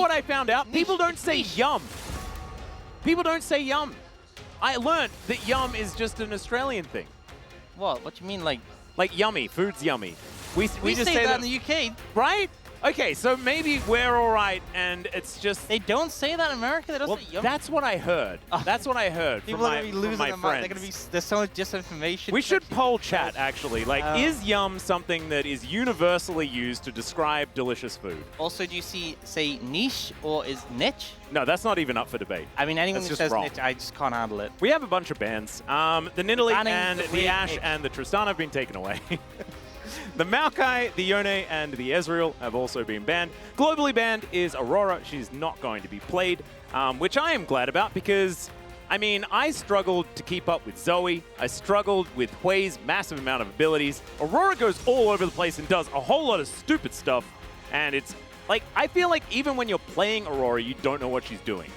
know what I found out? People don't say yum. People don't say yum. I learned that yum is just an Australian thing. What? What do you mean, like? Like yummy. Food's yummy. We just say that in the UK. Right? Okay, so maybe we're all right, and it's just... They don't say that in America? They don't say yum? That's what I heard. That's what I heard People from are going to be losing their mind. There's so much disinformation. We should poll chat, actually. Like, is yum something that is universally used to describe delicious food? Also, do you say niche or is niche? No, that's not even up for debate. I mean, anyone that's who says niche, I just can't handle it. We have a bunch of bans. The Nidalee and the Ashe niche. and the Tristan have been taken away. The Maokai, the Yone, and the Ezreal have also been banned. Globally banned is Aurora. She's not going to be played, which I am glad about because, I mean, I struggled to keep up with Zoe. I struggled with Hui's massive amount of abilities. Aurora goes all over the place and does a whole lot of stupid stuff. And it's like, I feel like even when you're playing Aurora, you don't know what she's doing.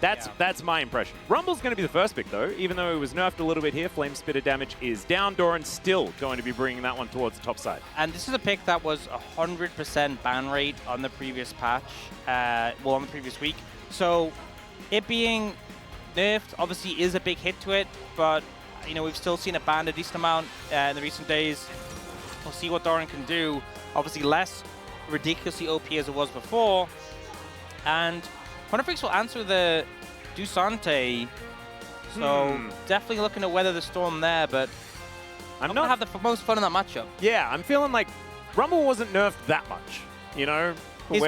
That's my impression. Rumble's going to be the first pick, though. Even though it was nerfed a little bit here, Flame Spitter damage is down. Doran's still going to be bringing that one towards the top side. And this is a pick that was 100% ban rate on the previous patch, well, on the previous week. So it being nerfed obviously is a big hit to it, but you know, we've still seen it banned a decent amount in the recent days. We'll see what Doran can do. Obviously less ridiculously OP as it was before. And Quantum will answer the Dusante, so definitely looking to weather the storm there, but I'm not have the most fun in that matchup. Yeah, I'm feeling like Rumble wasn't nerfed that much, you know? He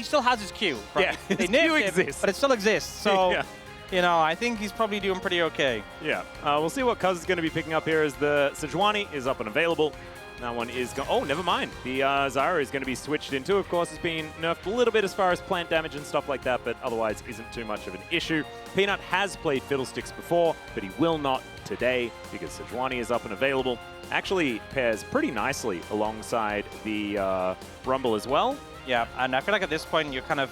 still has his Q. Right? Yeah, they his Q nerfed exists. but it still exists, so yeah. you know, I think he's probably doing pretty okay. Yeah, we'll see what Cuz is going to be picking up here as the Sejuani is up and available. That one is going. Oh, never mind. The Zyra is going to be switched into. Of course, it's been nerfed a little bit as far as plant damage and stuff like that, but otherwise isn't too much of an issue. Peanut has played Fiddlesticks before, but he will not today because Sejuani is up and available. Actually pairs pretty nicely alongside the Rumble as well. Yeah, and I feel like at this point you're kind of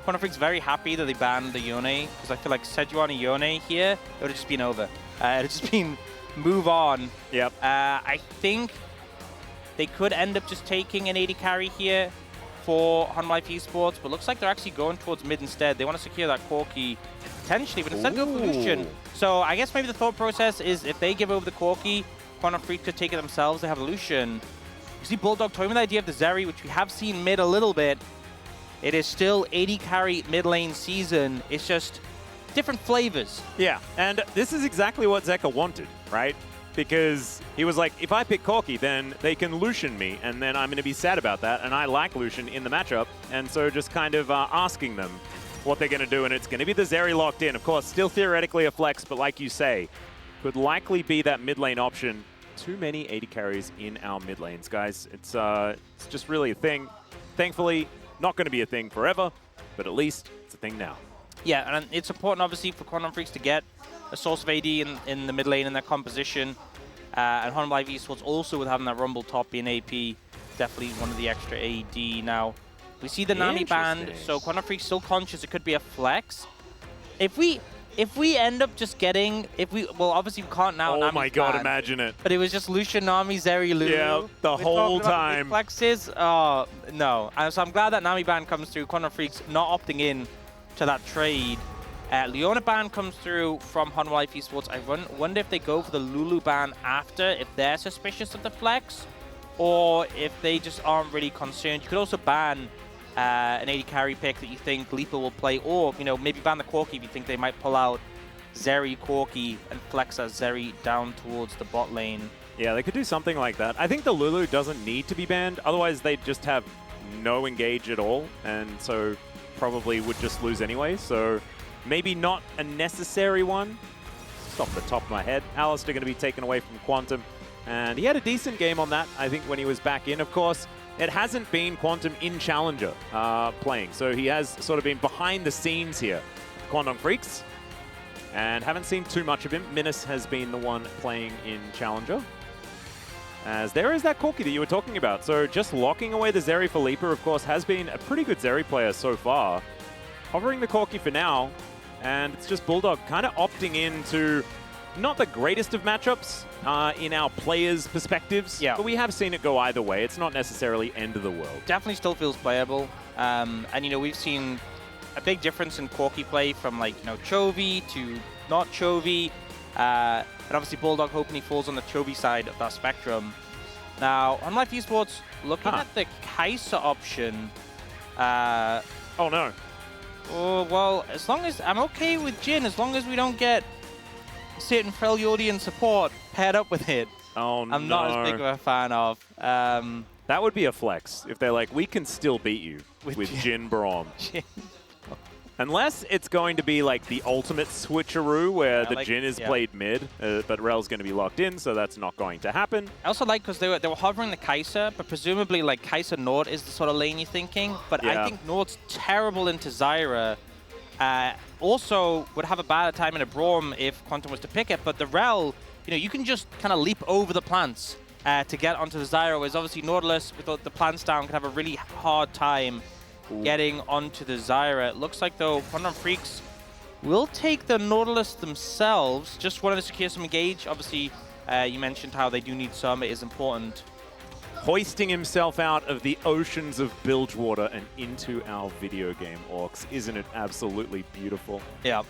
Quantum Freak's very happy that they banned the Yone, because I feel like Sejuani Yone here, it would have just been over. It would have just been move on. Yep. I think they could end up just taking an 80 carry here for Life Esports, but looks like they're actually going towards mid instead. They want to secure that Corki potentially, but instead go for Lucian. So I guess maybe the thought process is if they give over the Corki, Quantum Freak could take it themselves. They have Lucian. You see Bulldog toying with the idea of the Zeri, which we have seen mid a little bit. It is still 80 carry mid lane season. It's just different flavors. Yeah, and this is exactly what Zeka wanted, right? Because he was like, if I pick Corki, then they can Lucian me, and then I'm going to be sad about that, and I like Lucian in the matchup, and so just kind of asking them what they're going to do, and it's going to be the Zeri locked in. Of course, still theoretically a flex, but like you say, could likely be that mid lane option. Too many 80 carries in our mid lanes, guys. It's just really a thing. Thankfully, not going to be a thing forever, but at least it's a thing now. Yeah, and it's important, obviously, for Quantum Freaks to get a source of AD in the mid lane in their composition. And Life Esports also with having that Rumble top being AP, definitely one of the extra AD. Now, we see the Nami banned, so Quantum Freaks still conscious it could be a flex. If we end up just getting, well, obviously we can't now. Oh Nami's my god, banned, imagine it. But it was just Lucian, Nami, Zeri, Lulu. Yeah, the whole time. Flexes, oh, no. So I'm glad that Nami ban comes through. Quantum Freaks not opting in to that trade. Leona ban comes through from Life Esports. I wonder if they go for the Lulu ban after, if they're suspicious of the flex, or if they just aren't really concerned. You could also ban an 80 carry pick that you think Lipa will play, or you know, maybe ban the Corki if you think they might pull out Zeri Corki and flex as Zeri down towards the bot lane. Yeah, they could do something like that. I think the Lulu doesn't need to be banned, otherwise they'd just have no engage at all, and so probably would just lose anyway, so maybe not a necessary one. Just off the top of my head. Alistair going to be taken away from Quantum, and he had a decent game on that, I think, when he was back in. Of course, it hasn't been Quantum in Challenger playing, so he has sort of been behind the scenes here. Quantum Freaks, and haven't seen too much of him. Minas has been the one playing in Challenger. As there is that Corki that you were talking about. So just locking away the Zeri for Lipa, of course, has been a pretty good Zeri player so far. Hovering the Corki for now, and it's just Bulldog kind of opting into not the greatest of matchups in our players' perspectives, but we have seen it go either way. It's not necessarily end of the world. Definitely still feels playable. And, you know, we've seen a big difference in Corki play from, like, you know, Chovy to not Chovy. And obviously, Bulldog hoping he falls on the Chovy side of that spectrum. Now, on Life Esports, looking at the Kai'Sa option. Oh, no. Oh, well, as long as I'm okay with Jhin, as long as we don't get certain Freljordian support paired up with it. Oh, no. I'm not as big of a fan of. That would be a flex if they're like, we can still beat you with Jhin Braum. Unless it's going to be like the ultimate switcheroo where the Jhin is played mid, but Rel's going to be locked in, so that's not going to happen. I also like because they were hovering the Kai'Sa, but presumably like Kai'Sa Nord is the sort of lane you're thinking. But I think Nord's terrible into Zyra. Also would have a bad time in a Braum if Quantum was to pick it, but the Rel, you know, you can just kind of leap over the plants to get onto the Zyra, whereas obviously Nautilus, with the plants down, can have a really hard time getting onto the Zyra. It looks like, though, Quantum Freaks will take the Nautilus themselves. Just wanted to secure some engage. Obviously, you mentioned how they do need some. It is important. Hoisting himself out of the oceans of Bilgewater and into our video game, Orcs. Isn't it absolutely beautiful? Yeah.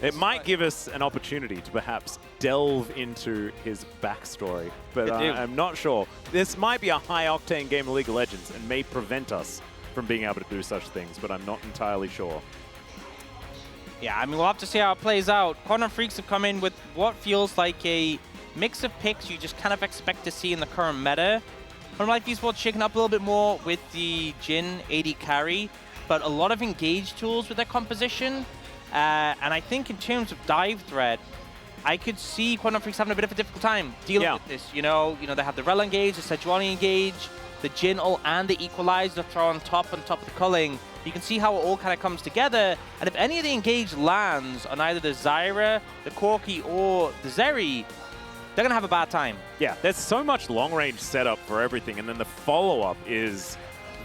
It might give us an opportunity to perhaps delve into his backstory, but I'm not sure. This might be a high-octane game of League of Legends and may prevent us from being able to do such things, but I'm not entirely sure. Yeah, I mean, we'll have to see how it plays out. Quantum Freaks have come in with what feels like a mix of picks you just kind of expect to see in the current meta. From Life Esports shaking up a little bit more with the Jhin AD carry, but a lot of engage tools with their composition. And I think in terms of dive threat, I could see Quantum Freaks having a bit of a difficult time dealing with this. You know, they have the Rel engage, the Sejuani engage, the Jhin ult and the Equalizer throw on top of the culling. You can see how it all kind of comes together. And if any of the engage lands on either the Zyra, the Corki, or the Zeri, they're going to have a bad time. Yeah, there's so much long-range setup for everything, and then the follow-up is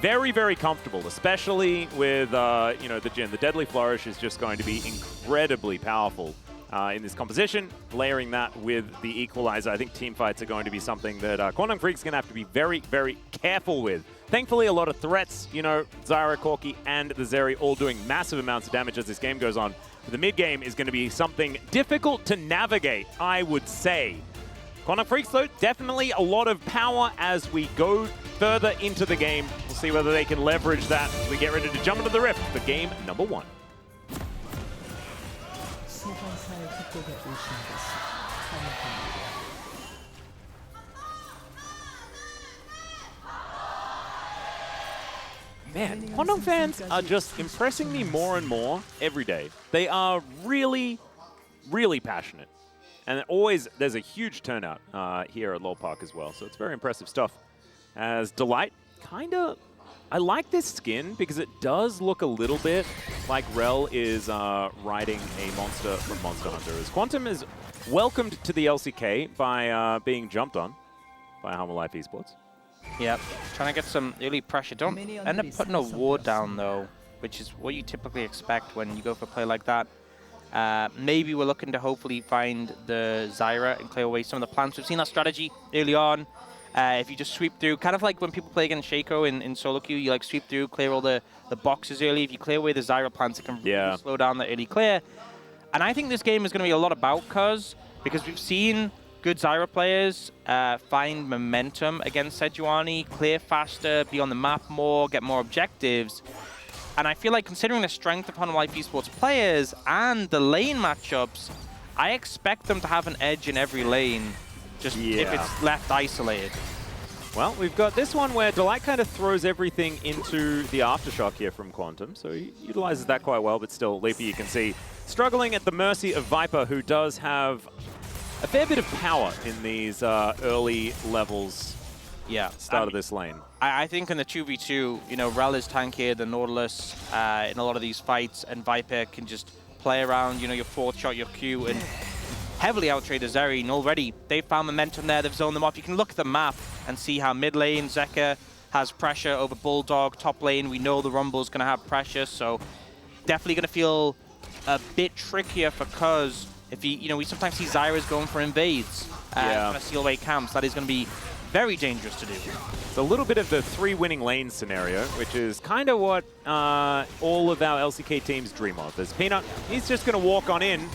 very, very comfortable, especially with, you know, the Jhin. The Deadly Flourish is just going to be incredibly powerful in this composition. Layering that with the Equalizer, I think teamfights are going to be something that Quantum Freak's going to have to be very, very careful with. Thankfully, a lot of threats, you know, Zyra, Corki, and the Zeri all doing massive amounts of damage as this game goes on. But the mid-game is going to be something difficult to navigate, I would say. Quantum Freaks, though, definitely a lot of power as we go further into the game. We'll see whether they can leverage that as we get ready to jump into the Rift for game number 1. Man, Quantum fans are just impressing me more and more every day. They are really, really passionate. And always, there's a huge turnout here at Lol Park as well, so it's very impressive stuff. As Delight, I like this skin because it does look a little bit like Rel is riding a monster from Monster Hunter. As Quantum is welcomed to the LCK by being jumped on by Humble Life Esports. Yep, trying to get some early pressure. Don't end up putting a ward down, though, which is what you typically expect when you go for a play like that. Maybe we're looking to hopefully find the Zyra and clear away some of the plants. We've seen that strategy early on. If you just sweep through, kind of like when people play against Shaco in solo queue, you like sweep through, clear all the boxes early. If you clear away the Zyra plants, it can really slow down the early clear. And I think this game is going to be a lot about because we've seen good Zyra players find momentum against Sejuani, clear faster, be on the map more, get more objectives. And I feel like considering the strength of Humble Life Esports players and the lane matchups, I expect them to have an edge in every lane, just if it's left isolated. Well, we've got this one where Delight kind of throws everything into the Aftershock here from Quantum, so he utilizes that quite well, but still, Leafy, you can see, struggling at the mercy of Viper, who does have a fair bit of power in these early levels. Start of this lane. I think in the 2v2, you know, Rel is tankier than Nautilus in a lot of these fights, and Viper can just play around, you know, your fourth shot, your Q, and heavily outtrade the Zeri. And already they've found momentum there, they've zoned them off. You can look at the map and see how mid lane, Zeka has pressure over Bulldog. Top lane, we know the Rumble's going to have pressure, so definitely going to feel a bit trickier for Cuz. If he, you know, we sometimes see Zyra's going for invades, trying to seal away camps. That is going to be very dangerous to do. It's a little bit of the 3 winning lanes scenario, which is kind of what all of our LCK teams dream of. As Peanut, he's just going to walk on in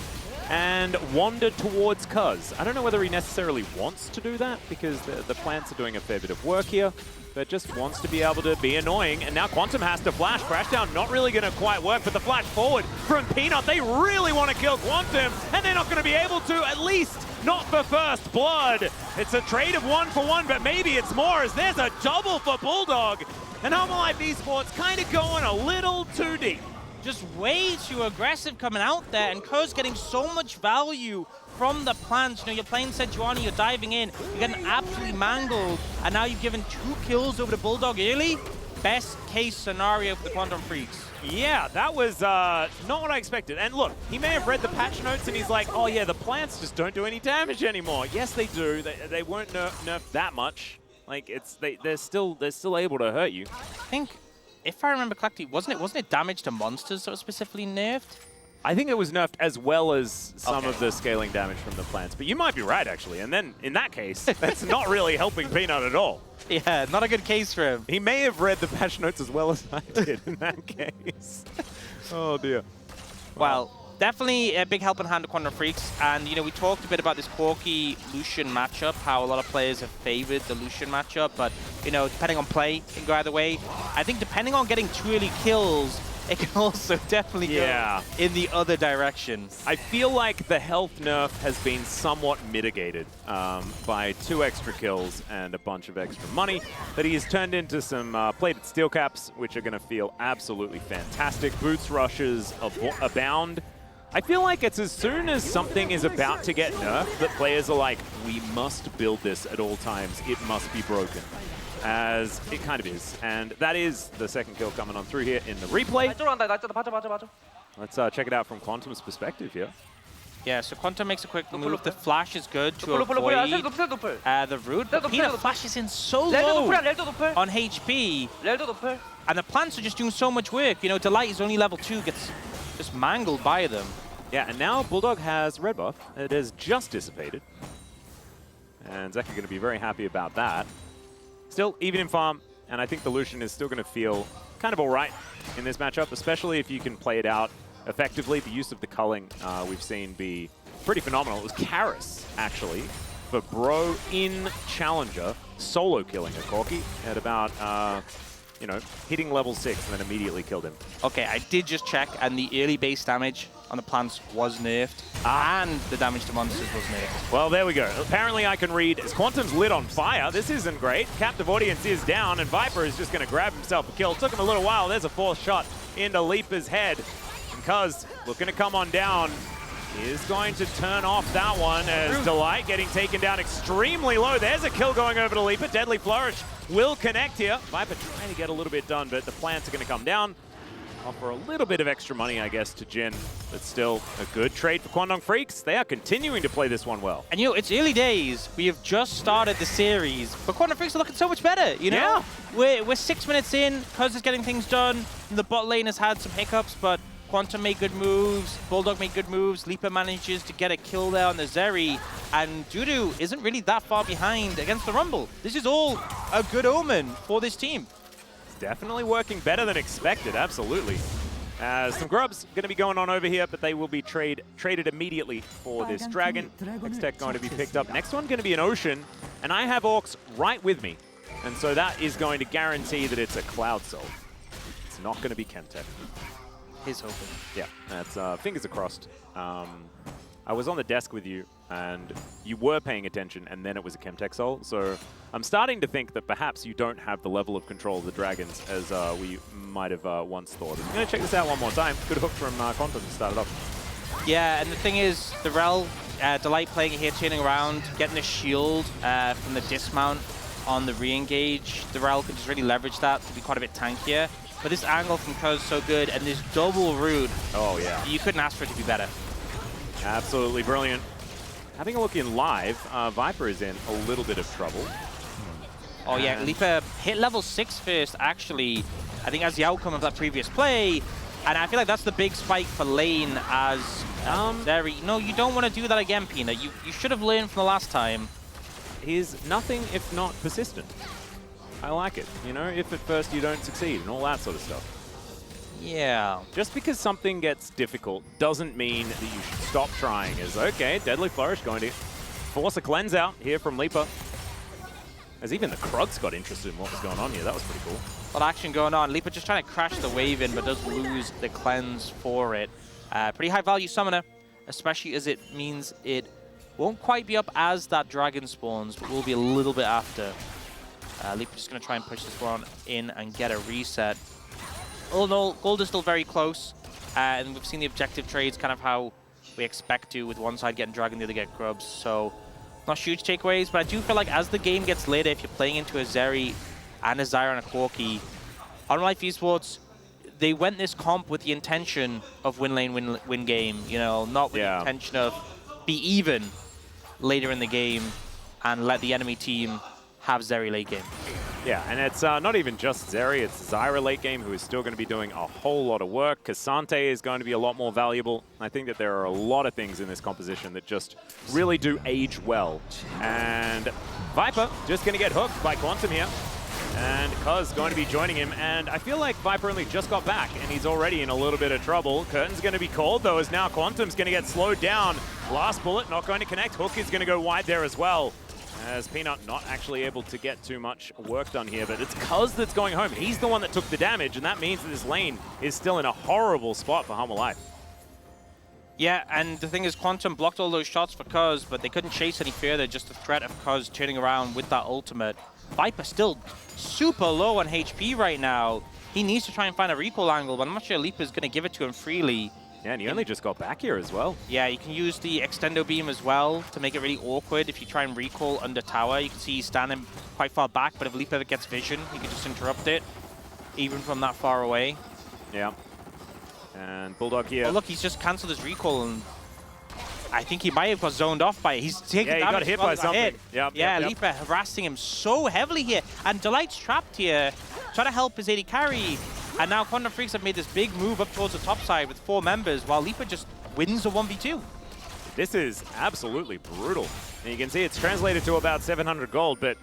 and wander towards Cuz. I don't know whether he necessarily wants to do that, because the plants are doing a fair bit of work here, but just wants to be able to be annoying. And now Quantum has to flash. Crashdown not really going to quite work, but the flash forward from Peanut, they really want to kill Quantum, and they're not going to be able to, at least not for first blood. It's a trade of 1 for 1, but maybe it's more, as there's a double for Bulldog. And Homolife Esports kind of going a little too deep. Just way too aggressive coming out there, and Cuz getting so much value from the plants. You know, you're playing Sejuani, you're diving in, you're getting absolutely mangled, and now you've given 2 kills over to Bulldog early. Best case scenario for the Quantum Freaks. Yeah, that was not what I expected. And look, he may have read the patch notes and he's like, oh yeah, the plants just don't do any damage anymore. Yes, they do. They weren't nerfed that much. Like, they're still able to hurt you. I think, if I remember correctly, wasn't it damage to monsters that was specifically nerfed? I think it was nerfed as well as some of the scaling damage from the plants. But you might be right, actually. And then, in that case, that's not really helping Peanut at all. Yeah, not a good case for him. He may have read the patch notes as well as I did in that case. Oh, dear. Well, definitely a big helping hand to Quantum Freaks. And, you know, we talked a bit about this Corki-Lucian matchup, how a lot of players have favored the Lucian matchup. But, you know, depending on play, it can go either way. I think depending on getting 2 early kills, it can also definitely go in the other direction. I feel like the health nerf has been somewhat mitigated by 2 extra kills and a bunch of extra money that he has turned into some plated steel caps, which are going to feel absolutely fantastic. Boots rushes abound. I feel like it's as soon as something is about to get nerfed that players are like, we must build this at all times. It must be broken. As it kind of is. And that is the second kill coming on through here in the replay. Let's check it out from Quantum's perspective here. Yeah, so Quantum makes a quick move. The flash is good to avoid the root. But Peanut flashes in so low on HP. And the plants are just doing so much work. You know, Delight is only level 2, gets just mangled by them. Yeah, and now Bulldog has red buff. It has just dissipated. And Zeka going to be very happy about that. Still, even in farm, and I think the Lucian is still going to feel kind of all right in this matchup, especially if you can play it out effectively. The use of the culling we've seen be pretty phenomenal. It was Karis, actually, for Bro in Challenger, solo killing a Corki at about, you know, hitting level 6 and then immediately killed him. Okay, I did just check, and the early base damage on the plants was nerfed, and the damage to monsters was nerfed. Well, there we go. Apparently I can read, as Quantum's lit on fire. This isn't great. Captive audience is down, and Viper is just going to grab himself a kill. Took him a little while. There's a 4th shot into Leaper's head. And Cuz, looking to come on down, is going to turn off that one as Delight getting taken down extremely low. There's a kill going over to Leaper. Deadly Flourish will connect here. Viper trying to get a little bit done, but the plants are going to come down. Offer a little bit of extra money, I guess, to Jin, but still a good trade for Quantum Freaks. They are continuing to play this one well. And, you know, it's early days. We have just started the series, but Quantum Freaks are looking so much better, you know? Yeah. We're 6 minutes in. Cuz is getting things done. The bot lane has had some hiccups, but Quantum made good moves. Bulldog made good moves. Leaper manages to get a kill there on the Zeri, and Dudu isn't really that far behind against the Rumble. This is all a good omen for this team. Definitely working better than expected, absolutely. Some grubs going to be going on over here, but they will be traded immediately for this dragon. X-Tech going to be picked up. Next one going to be an Ocean, and I have Orcs right with me. And so that is going to guarantee that it's a Cloud Soul. It's not going to be Chemtech. He's hoping. Yeah, that's fingers are crossed. I was on the desk with you, and you were paying attention, and then it was a Chemtech Soul. So I'm starting to think that perhaps you don't have the level of control of the dragons as we might have once thought. I'm going to check this out one more time. Good hook from Quantum to start it off. Yeah, and the thing is, the Rel, Delight playing it here, turning around, getting a shield from the dismount on the re-engage. The Rel can just really leverage that to be quite a bit tankier. But this angle from Cuz so good, and this double root. Oh, yeah. You couldn't ask for it to be better. Absolutely brilliant. Having a look in live, Viper is in a little bit of trouble. Oh yeah, Leaper hit level 6 first, actually, I think as the outcome of that previous play. And I feel like that's the big spike for lane as Zeri. No, you don't want to do that again, Peanut. You should have learned from the last time. He's nothing if not persistent. I like it. You know, if at first you don't succeed and all that sort of stuff. Yeah. Just because something gets difficult doesn't mean that you should stop trying. As okay, Deadly Flourish going to force a cleanse out here from Leaper. As even the Krugs got interested in what was going on here. That was pretty cool. A lot of action going on. Leaper just trying to crash the wave in, but does lose the cleanse for it. Pretty high value summoner, especially as it means it won't quite be up as that dragon spawns, but will be a little bit after. Leaper just going to try and push this one in and get a reset. All in all, gold is still very close, and we've seen the objective trades kind of how we expect to, with one side getting dragon, the other get grubs. So not huge takeaways, but I do feel like as the game gets later, if you're playing into a Zeri and a Zyra and a Corki, on Life Esports, they went this comp with the intention of win lane, win game, you know, not with the intention of be even later in the game and let the enemy team have Zeri late game. Yeah, and it's not even just Zeri, it's Zyra late game who is still going to be doing a whole lot of work. Cassante is going to be a lot more valuable. I think that there are a lot of things in this composition that just really do age well. And Viper just going to get hooked by Quantum here. And Cuz going to be joining him, and I feel like Viper only just got back, and he's already in a little bit of trouble. Curtain's going to be called, though, as now Quantum's going to get slowed down. Last bullet not going to connect. Hook is going to go wide there as well, as Peanut not actually able to get too much work done here, but it's Cuz that's going home. He's the one that took the damage, and that means that this lane is still in a horrible spot for Humble Life. Yeah, and the thing is, Quantum blocked all those shots for Cuz, but they couldn't chase any further, just the threat of Cuz turning around with that ultimate. Viper still super low on HP right now. He needs to try and find a recall angle, but I'm not sure Leaper's going to give it to him freely. Yeah, and he only just got back here as well. Yeah, you can use the extendo beam as well to make it really awkward if you try and recall under tower. You can see he's standing quite far back, but if Leaper gets vision, he can just interrupt it, even from that far away. Yeah. And Bulldog here. Oh, look, he's just cancelled his recall, and I think he might have got zoned off by it. He's taking damage. Yeah, he got hit by something. Yep, Leaper harassing him so heavily here. And Delight's trapped here, trying to help his AD carry. And now Quantum Freaks have made this big move up towards the top side with 4 members, while Leaper just wins a 1v2. This is absolutely brutal. And you can see it's translated to about 700 gold, but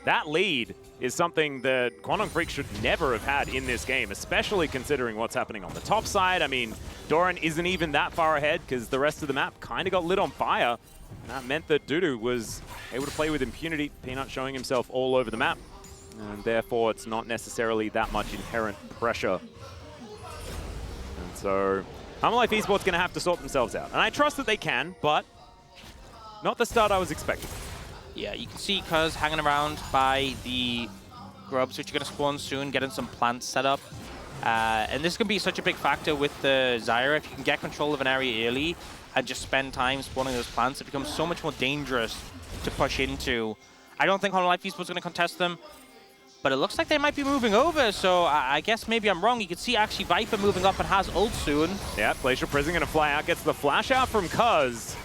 that lead is something that Quantum Freak should never have had in this game, especially considering what's happening on the top side. I mean, Doran isn't even that far ahead because the rest of the map kind of got lit on fire. And that meant that Dudu was able to play with impunity, Peanut showing himself all over the map. And therefore, it's not necessarily that much inherent pressure. And so, Humble Life Esports going to have to sort themselves out. And I trust that they can, but not the start I was expecting. Yeah, you can see Cuz hanging around by the grubs, which are going to spawn soon, getting some plants set up. And this is going to be such a big factor with the Zyra. If you can get control of an area early and just spend time spawning those plants, it becomes so much more dangerous to push into. I don't think Humble Life Esports is going to contest them, but it looks like they might be moving over, so I guess maybe I'm wrong. You can see actually Viper moving up and has ult soon. Yeah, Glacial Prison going to fly out, gets the flash out from Cuz.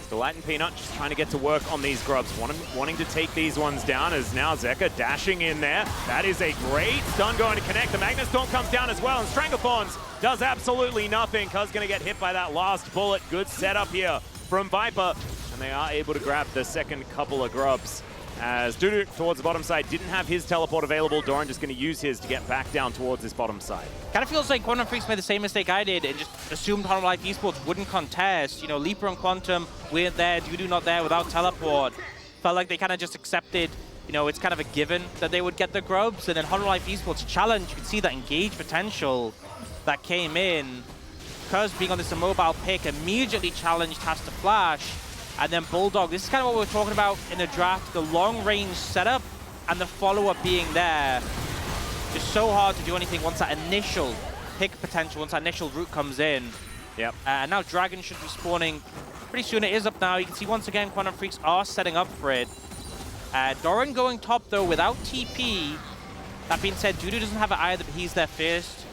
Delight and Peanut just trying to get to work on these grubs, wanting to take these ones down, as now Zeka dashing in there. That is a great stun going to connect. The Magnus Storm comes down as well, and Stranglethorns does absolutely nothing. Cuz going to get hit by that last bullet. Good setup here from Viper, and they are able to grab the second couple of grubs. As Dudu towards the bottom side didn't have his teleport available, Doran just going to use his to get back down towards this bottom side. Kind of feels like Quantum Freaks made the same mistake I did and just assumed Humble Life Esports wouldn't contest. You know, Leaper and Quantum weren't there, Dudu not there without teleport. Felt like they kind of just accepted, you know, it's kind of a given that they would get the grubs. And then Humble Life Esports challenge, you can see that engage potential that came in. Cuz being on this immobile pick, immediately challenged, has to flash. And then Bulldog, this is kind of what we were talking about in the draft, the long-range setup and the follow-up being there. Just so hard to do anything once that initial pick potential, once that initial route comes in. Yep. And now Dragon should be spawning pretty soon. It is up now. You can see once again Quantum Freaks are setting up for it. Doran going top though without TP. That being said, Dudu doesn't have it either, but he's there first.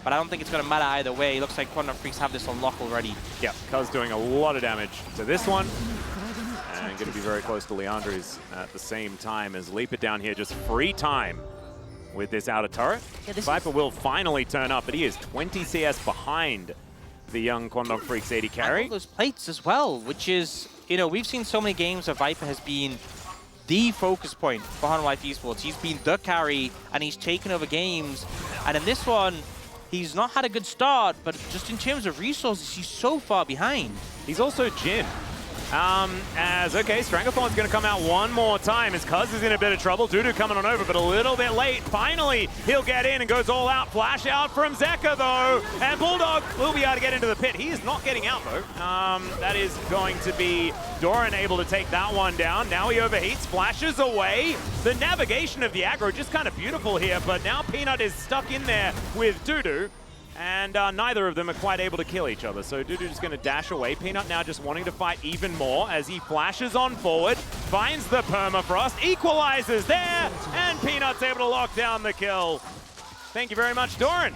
But I don't think it's going to matter either way. It looks like Quantum Freaks have this on lock already. Yeah, Cuz doing a lot of damage to this one. And going to be very close to Leandri's at the same time as Leaper down here. Just free time with this outer turret. Yeah, Viper will finally turn up, but he is 20 CS behind the young Quantum Freaks AD carry. And all those plates as well, which is, you know, we've seen so many games where Viper has been the focus point for Honor Life Esports. He's been the carry, and he's taken over games. And in this one, he's not had a good start, but just in terms of resources, he's so far behind. He's also Jin. Okay, Stranglethorn's going to come out one more time as Cuz is in a bit of trouble. Dudu coming on over, but a little bit late. Finally, he'll get in and goes all out. Flash out from Zeka, though. And Bulldog will be able to get into the pit. He is not getting out, though. That is going to be Doran able to take that one down. Now he overheats, flashes away. The navigation of the aggro just kind of beautiful here, but now Peanut is stuck in there with Dudu. And neither of them are quite able to kill each other. So Dudu's going to dash away. Peanut now just wanting to fight even more as he flashes on forward, finds the permafrost, equalizes there, and Peanut's able to lock down the kill. Thank you very much, Doran.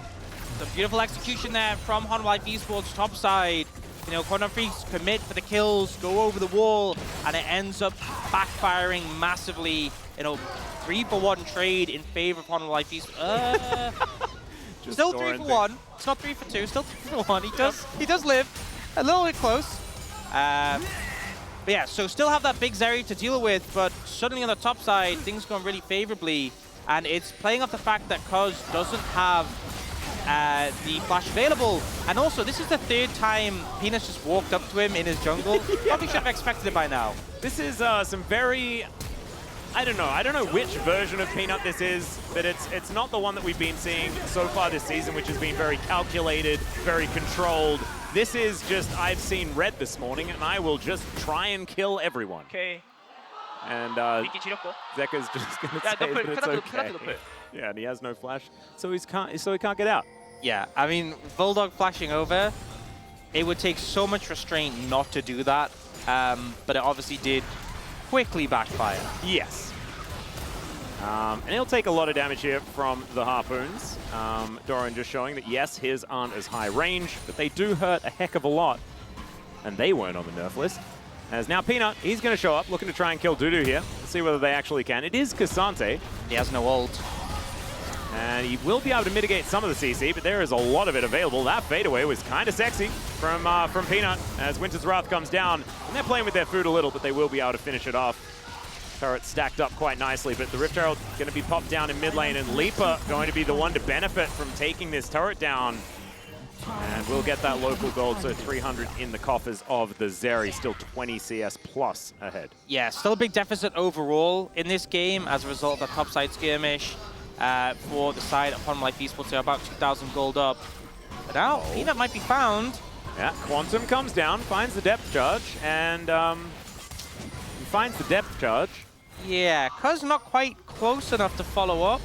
The beautiful execution there from Honor Life Esports top side. You know, Quantum Freaks commit for the kills, go over the wall, and it ends up backfiring massively. You know, 3-for-1 trade in favor of Honor Life Esports. Still 3-for-1. It's not 3-for-2. Still 3-for-1. He does live a little bit close. But yeah, so still have that big Zeri to deal with, but suddenly on the top side, things going really favorably, and it's playing off the fact that Cuz doesn't have the flash available, and also this is the third time Peanut's just walked up to him in his jungle. Probably should have expected it by now. This is some very... I don't know which version of Peanut this is, but it's not the one that we've been seeing so far this season, which has been very calculated, very controlled. This is just, I've seen red this morning, and I will just try and kill everyone. Okay. And Zeka's just going to say that it's okay. Yeah, and he has no flash, so he can't get out. Yeah, I mean, Bulldog flashing over, it would take so much restraint not to do that, but it obviously did quickly backfire. Yes. And he'll take a lot of damage here from the Harpoons. Doran just showing that, yes, his aren't as high range, but they do hurt a heck of a lot. And they weren't on the nerf list. As now Peanut, he's going to show up, looking to try and kill Dudu here. Let's see whether they actually can. It is Cassante. He has no ult. And he will be able to mitigate some of the CC, but there is a lot of it available. That fadeaway was kind of sexy from Peanut as Winter's Wrath comes down. And they're playing with their food a little, but they will be able to finish it off. Turret stacked up quite nicely, but the Rift Herald going to be popped down in mid lane, and Leaper going to be the one to benefit from taking this turret down. And we'll get that local gold, so 300 in the coffers of the Zeri, still 20 CS plus ahead. Yeah, still a big deficit overall in this game as a result of the topside skirmish for the side of Honor Life Esports. They're about 2,000 gold up. But now, Peanut might be found. Yeah, Quantum comes down, finds the depth charge, and finds the depth charge. Yeah, Cuz not quite close enough to follow up.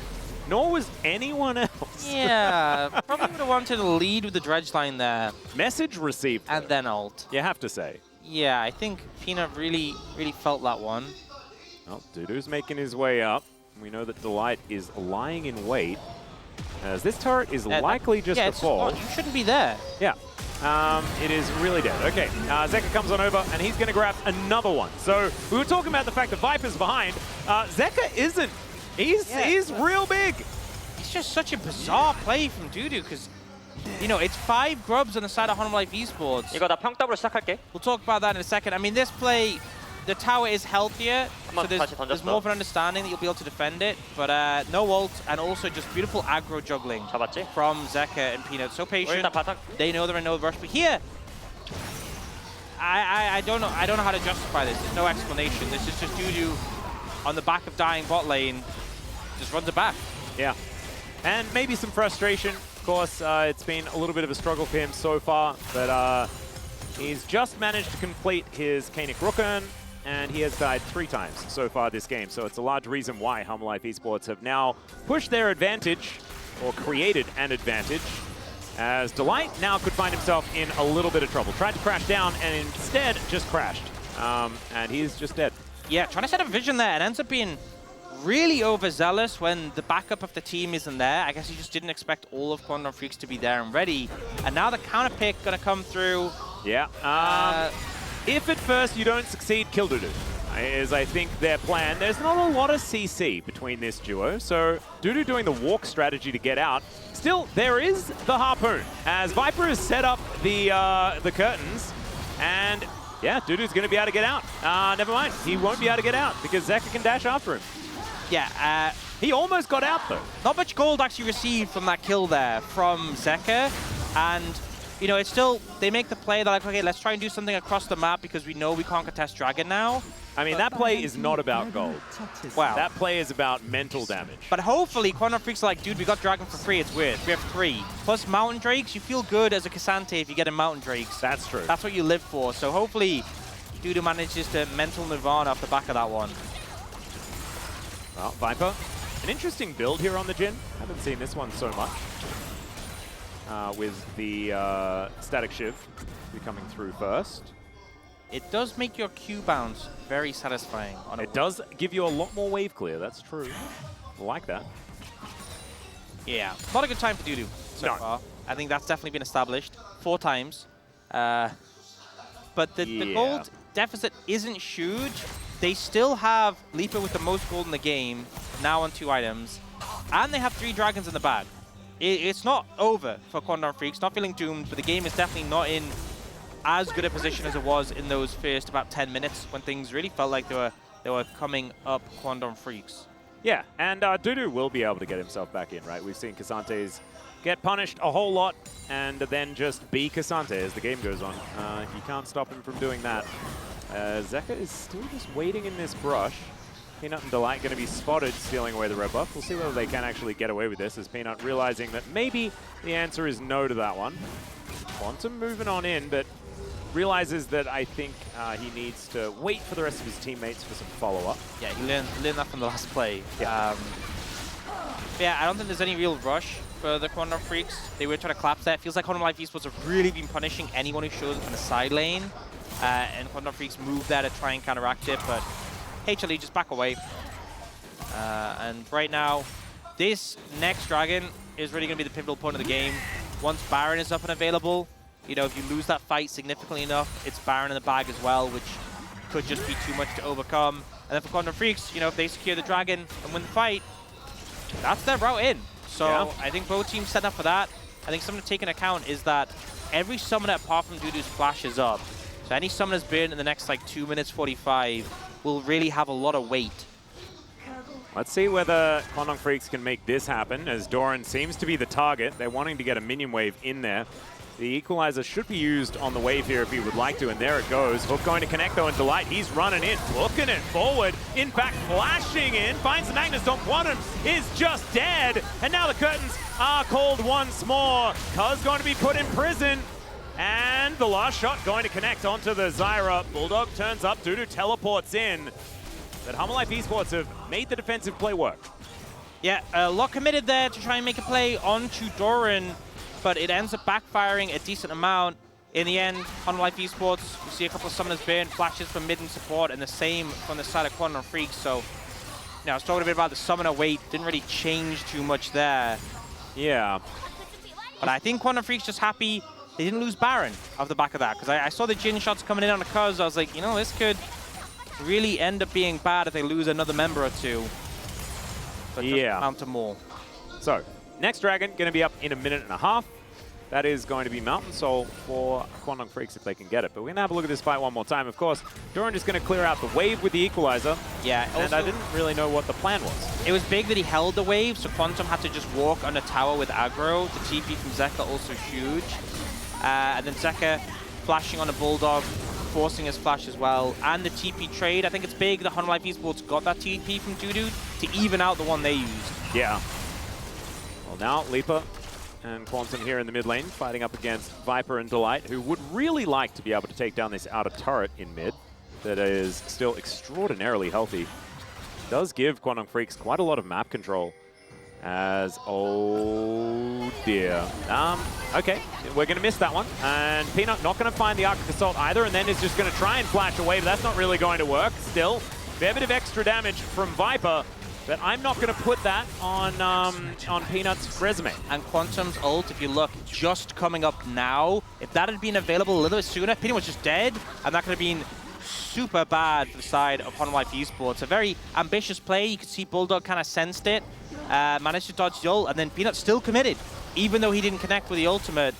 Nor was anyone else. Yeah, probably would have wanted to lead with the dredge line there. Message received. And then ult. You have to say. Yeah, I think Peanut really felt that one. Well, Dudu's making his way up. We know that Delight is lying in wait, as this turret is likely just to fall. You shouldn't be there. Yeah. It is really dead. Okay, Zeka comes on over, and he's going to grab another one. So we were talking about the fact that Viper's behind. Zeka isn't. He's real big. It's just such a bizarre play from Dudu, because, you know, it's 5 grubs on the side of Honor Life Esports. 이거 나 평tab으로 시작할게. We'll talk about that in a second. I mean, this play, the tower is healthier, so there's more of an understanding that you'll be able to defend it, but no ult, and also just beautiful aggro juggling 잡았지? from Zeka and Peanut. So patient. 일단 바닥. They know they're in no rush, but here, I don't know how to justify this. There's no explanation. This is just Dudu on the back of dying bot lane, just runs it back. Yeah, and maybe some frustration. Of course, it's been a little bit of a struggle for him so far, but he's just managed to complete his Kanik Rooken, and he has died 3 times so far this game. So it's a large reason why Honor Life Esports have now pushed their advantage, or created an advantage, as Delight now could find himself in a little bit of trouble. Tried to crash down and instead just crashed. And he's just dead. Yeah, trying to set up vision there, and ends up being really overzealous when the backup of the team isn't there. I guess he just didn't expect all of Quantum Freaks to be there and ready. And now the counter pick going to come through. Yeah. If at first you don't succeed, kill Dudu, is I think their plan. There's not a lot of CC between this duo, so Dudu doing the walk strategy to get out. Still, there is the Harpoon, as Viper has set up the curtains, and Yeah, Dudu's going to be able to get out. Never mind. He won't be able to get out because Zeka can dash after him. Yeah, he almost got out, though. Not much gold actually received from that kill there from Zeka. And, you know, it's still, they make the play. They're like, okay, let's try and do something across the map because we know we can't contest Dragon now. I mean, that play is not about gold. Wow. That play is about mental damage. But hopefully, Quantum Freaks are like, dude, we got Dragon for free. It's weird. We have 3. Plus Mountain Drakes. You feel good as a Cassante if you get a Mountain Drakes. That's true. That's what you live for. So hopefully, Dudu manages to mental nirvana off the back of that one. Well, Viper, an interesting build here on the Jhin. Haven't seen this one so much. With the Static Shiv coming through first. It does make your Q bounce very satisfying. It does give you a lot more wave clear, that's true. I like that. Yeah, not a good time for Dudu so far. I think that's definitely been established 4 times. But the gold deficit isn't huge. They still have Leaper with the most gold in the game, now on 2 items. And they have 3 dragons in the bag. It's not over for Quantum Freaks, not feeling doomed, but the game is definitely not in as good a position as it was in those first about 10 minutes when things really felt like they were coming up Quantum Freaks. Yeah, and Dudu will be able to get himself back in, right? We've seen Cassantes get punished a whole lot and then just be Cassante as the game goes on. You can't stop him from doing that. Zeka is still just waiting in this brush. Peanut and Delight going to be spotted stealing away the red buff. We'll see whether they can actually get away with this as Peanut realizing that maybe the answer is no to that one. Quantum moving on in, but realizes that I think he needs to wait for the rest of his teammates for some follow-up. Yeah, he learned that from the last play. Yeah. Yeah, I don't think there's any real rush for the Quantum Freaks. They were trying to collapse that. It feels like Quantum Life Esports have really been punishing anyone who shows up in the side lane. And Quantum Freaks move there to try and counteract it, but HLE just back away. And right now, this next Dragon is really going to be the pivotal point of the game. Once Baron is up and available, you know, if you lose that fight significantly enough, it's Baron in the bag as well, which could just be too much to overcome. And then for Quantum Freaks, you know, if they secure the Dragon and win the fight, that's their route in. So I think both teams set up for that. I think something to take into account is that every summoner apart from Dudu's flash is up. So any summoner's burn in the next like 2 minutes 45 will really have a lot of weight. Let's see whether Quantum Freaks can make this happen, as Doran seems to be the target. They're wanting to get a minion wave in there. The equalizer should be used on the wave here if he would like to, and there it goes. Hook going to connect though, and Delight, he's running in, booking it forward. In fact, flashing in, finds the Magnus on Quantum, is just dead. And now the curtains are called once more. Cuz going to be put in prison. And the last shot going to connect onto the Zyra. Bulldog turns up, Dudu teleports in. But Humble Life Esports have made the defensive play work. Yeah, a lot committed there to try and make a play onto Doran, but it ends up backfiring a decent amount. In the end, Humble Life Esports, we see a couple of summoners burn, flashes from mid and support, and the same from the side of Quantum Freaks. So, you know, I was talking a bit about the summoner weight, didn't really change too much there. Yeah. But I think Quantum Freaks just happy they didn't lose Baron off the back of that, because I saw the Jhin shots coming in on the Cuz. I was like, you know, this could really end up being bad if they lose another member or two. But yeah. Amount to more. So, next Dragon going to be up in 1.5 minutes. That is going to be Mountain Soul for Quantum Freaks if they can get it. But we're going to have a look at this fight one more time. Of course, Doran is going to clear out the wave with the equalizer. Yeah. And I didn't really know what the plan was. It was big that he held the wave, so Quantum had to just walk on the tower with aggro. The TP from Zeka also huge. And then Zeka flashing on a Bulldog, forcing his flash as well. And the TP trade, I think it's big that Humble Life Esports got that TP from Dudu to even out the one they used. Yeah. Well, now Leaper and Quantum here in the mid lane, fighting up against Viper and Delight, who would really like to be able to take down this outer turret in mid that is still extraordinarily healthy. Does give Quantum Freaks quite a lot of map control. As, oh dear. Okay, we're going to miss that one. And Peanut not going to find the Arctic Assault either, and then is just going to try and flash away, but that's not really going to work. Still, fair bit of extra damage from Viper, but I'm not going to put that on Peanut's resume. And Quantum's ult, if you look, just coming up now. If that had been available a little bit sooner, Peanut was just dead, and that could have been super bad for the side of Humble Life Esports. A very ambitious play. You could see Bulldog kind of sensed it. Managed to dodge the ult, and then Peanut still committed, even though he didn't connect with the ultimate.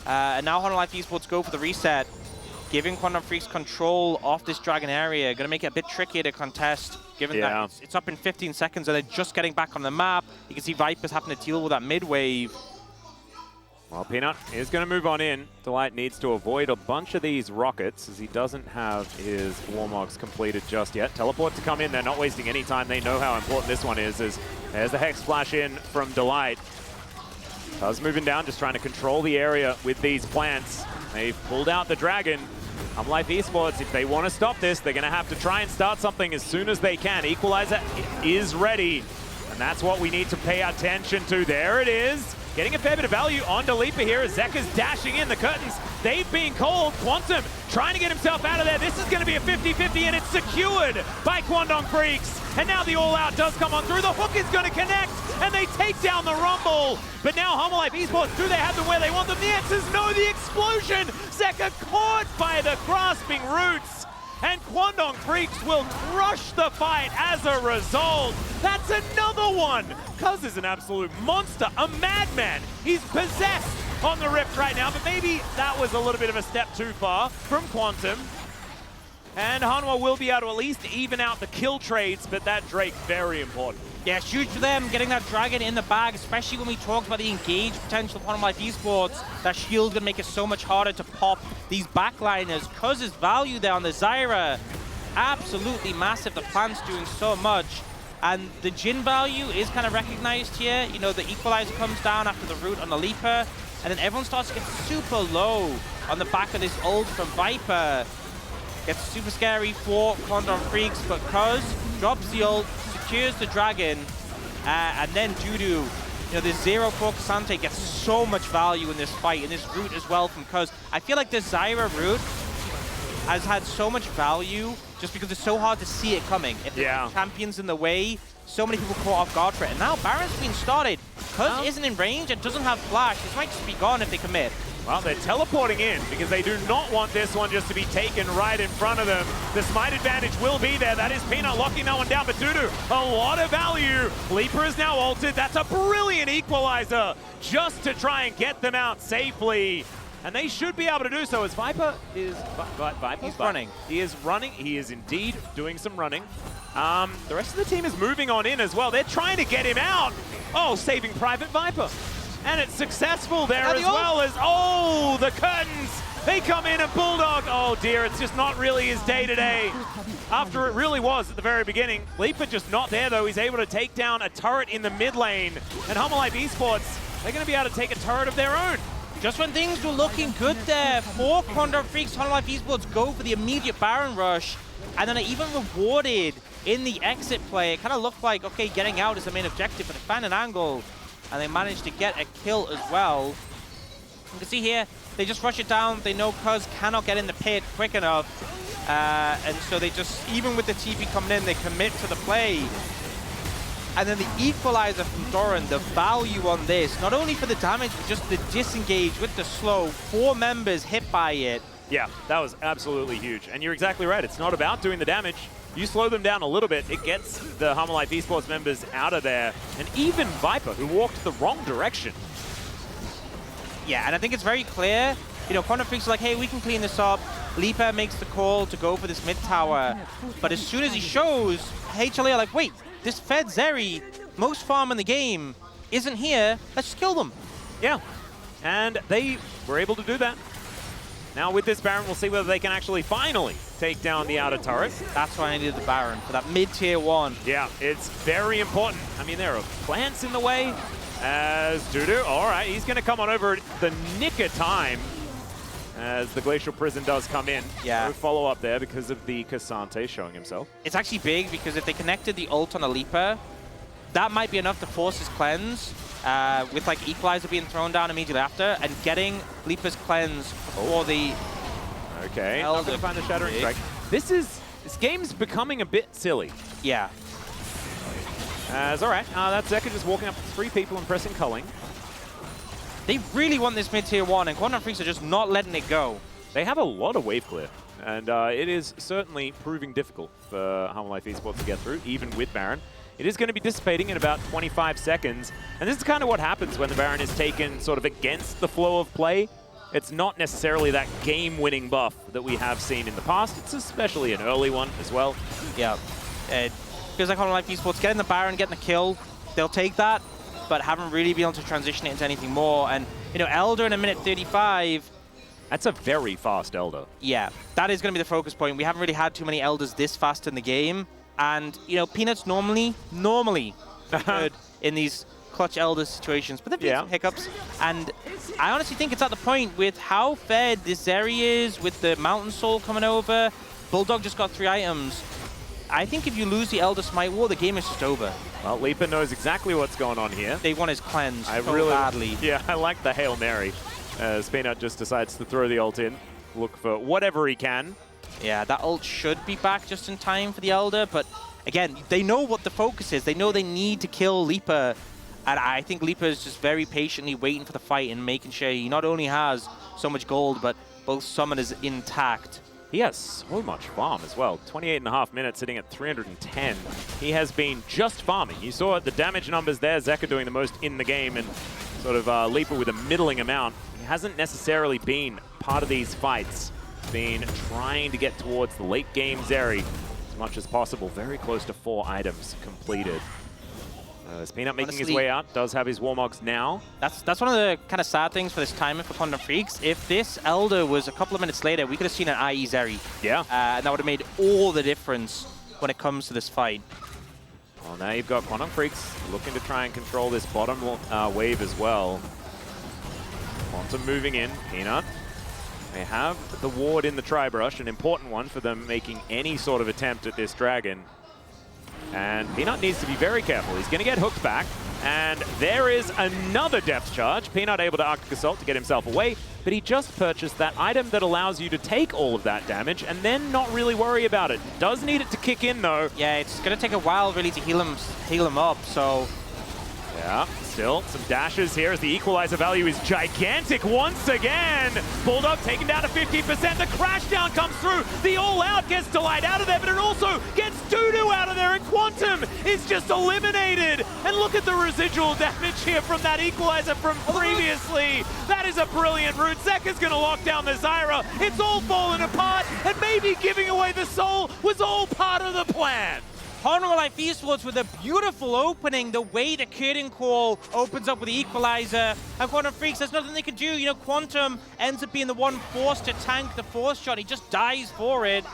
And now Humble Life Esports go for the reset. giving Quantum Freaks control off this Dragon area. Going to make it a bit trickier to contest, given that it's up in 15 seconds and they're just getting back on the map. You can see Viper's having to deal with that mid wave. Well, Peanut is going to move on in. Delight needs to avoid a bunch of these rockets as he doesn't have his Warmogs completed just yet. Teleport to come in. They're not wasting any time. They know how important this one is. As there's the Hex Flash in from Delight. Cuz moving down, just trying to control the area with these plants. They've pulled out the Dragon. Unlike Esports, if they want to stop this, they're going to have to try and start something as soon as they can. Equalizer is ready. And that's what we need to pay attention to. There it is. Getting a fair bit of value on Delipa here as Zeka's dashing in the curtains. They've been called. Quantum trying to get himself out of there. This is going to be a 50-50 and it's secured by Quandong Freaks. And now the all-out does come on through. The hook is going to connect and they take down the Rumble. But now Homolife Esports, do they have them where they want them? The answer's no, the explosion. Zeka caught by the grasping roots. And Quandong Freaks will crush the fight as a result. That's another one. Cuz is an absolute monster, a madman. He's possessed on the Rift right now, but maybe that was a little bit of a step too far from Quantum. And Hanwha will be able to at least even out the kill trades, but that Drake, very important. Yeah, it's huge for them, getting that Dragon in the bag, especially when we talked about the engage potential of Homolife Esports. That shield's gonna make it so much harder to pop these backliners. Cuz's value there on the Zyra, absolutely massive. The plant's doing so much. And the Jhin value is kind of recognized here. You know, the Equalizer comes down after the root on the Leaper, and then everyone starts to get super low on the back of this ult from Viper. Gets super scary for Quandong Freaks, but Cuz drops the ult, secures the Dragon, and then Dudu, you know, the 0-4 Cassante gets so much value in this fight, in this root as well from Cuz. I feel like the Zyra root has had so much value just because it's so hard to see it coming. If there's champions in the way, so many people caught off guard for it. And now Baron's been started. Cuz isn't in range and doesn't have flash. This might just be gone if they commit. Well, they're teleporting in because they do not want this one just to be taken right in front of them. The smite advantage will be there. That is Peanut locking that one down, but Dudu, a lot of value. Leaper is now ulted. That's a brilliant equalizer just to try and get them out safely. And they should be able to do so as Viper is... He's running. He is running. He is indeed doing some running. The rest of the team is moving on in as well. They're trying to get him out. Oh, saving Private Viper. And it's successful there as well as, oh, the curtains. They come in and Bulldog. Oh dear, it's just not really his day-to-day. After it really was at the very beginning. Leaper just not there though. He's able to take down a turret in the mid lane. And Homolife Esports, they're going to be able to take a turret of their own. Just when things were looking good there for Quandong Freaks, Homolife Esports go for the immediate Baron rush. And then are even rewarded in the exit play. It kind of looked like, okay, getting out is the main objective, but they found an angle. And they managed to get a kill as well. You can see here, they just rush it down. They know Cuz cannot get in the pit quick enough. And so they just, even with the TP coming in, they commit to the play. And then the equalizer from Doran, the value on this, not only for the damage, but just the disengage with the slow. 4 members hit by it. Yeah, that was absolutely huge. And you're exactly right. It's not about doing the damage. You slow them down a little bit, it gets the Homolife Esports members out of there. And even Viper, who walked the wrong direction. Yeah, and I think it's very clear. You know, Quandong Freaks are like, hey, we can clean this up. Leaper makes the call to go for this mid tower. But as soon as he shows, HLE are like, wait, this Fed Zeri, most farm in the game, isn't here. Let's just kill them. Yeah, and they were able to do that. Now with this Baron, we'll see whether they can actually finally take down the outer turret. That's why I needed the Baron, for that mid-tier 1. Yeah, it's very important. I mean, there are plants in the way as Dudu. All right, he's going to come on over the nick of time as the Glacial Prison does come in. Yeah. No follow-up there because of the Cassante showing himself. It's actually big because if they connected the ult on the Leaper, that might be enough to force his cleanse. With like Equalizer being thrown down immediately after and getting Leaper's cleanse for the... Okay, not going to find the Shattering Strike. This game's becoming a bit silly. Yeah. All right, that's Zeka just walking up to 3 people and pressing culling. They really want this mid-tier 1 and Quandong Freaks are just not letting it go. They have a lot of wave clear and it is certainly proving difficult for Homolife Esports to get through, even with Baron. It is going to be dissipating in about 25 seconds. And this is kind of what happens when the Baron is taken sort of against the flow of play. It's not necessarily that game-winning buff that we have seen in the past. It's especially an early one as well. Yeah. It feels like Life Esports getting the Baron, getting the kill, they'll take that, but haven't really been able to transition it into anything more. And, you know, Elder in a minute 35. That's a very fast Elder. Yeah, that is going to be the focus point. We haven't really had too many Elders this fast in the game. And, you know, Peanut's normally good in these clutch Elder situations, but there've been some hiccups. And I honestly think it's at the point with how fed this area is, with the Mountain Soul coming over. Bulldog just got 3 items. I think if you lose the Elder Smite War, the game is just over. Well, Leaper knows exactly what's going on here. They want his cleanse so badly. Yeah, I like the Hail Mary. As Peanut just decides to throw the ult in, look for whatever he can. Yeah, that ult should be back just in time for the Elder, but again, they know what the focus is. They know they need to kill Leaper, and I think Leaper is just very patiently waiting for the fight and making sure he not only has so much gold, but both summon is intact. He has so much farm as well. 28.5 minutes, sitting at 310. He has been just farming. You saw the damage numbers there. Zeka doing the most in the game, and sort of Leaper with a middling amount. He hasn't necessarily been part of these fights. Been trying to get towards the late game Zeri as much as possible. Very close to 4 items completed. Is Peanut making his way out? Does have his Warmogs now. That's one of the kind of sad things for this timing for Quantum Freaks. If this Elder was a couple of minutes later, we could have seen an IE Zeri. Yeah. And that would have made all the difference when it comes to this fight. Well, now you've got Quantum Freaks looking to try and control this bottom wave as well. Quantum moving in. Peanut. They have the ward in the Tri-Brush, an important one for them making any sort of attempt at this dragon. And Peanut needs to be very careful. He's going to get hooked back. And there is another depth charge. Peanut able to Arctic Assault to get himself away, but he just purchased that item that allows you to take all of that damage and then not really worry about it. Does need it to kick in, though. Yeah, it's going to take a while, really, to heal him up, so... Yeah, still some dashes here as the equalizer value is gigantic once again. Bulldog taken down to 50%. The crash down comes through. The all-out gets Delight out of there, but it also gets Doo-Doo out of there, and Quantum is just eliminated. And look at the residual damage here from that equalizer from previously. That is a brilliant route. Zeka's going to lock down the Zyra. It's all falling apart, and maybe giving away the soul was all part of the plan. Life Esports with a beautiful opening. The way the curtain call opens up with the equalizer. And Quantum Freaks, there's nothing they can do. You know, Quantum ends up being the one forced to tank the force shot. He just dies for it.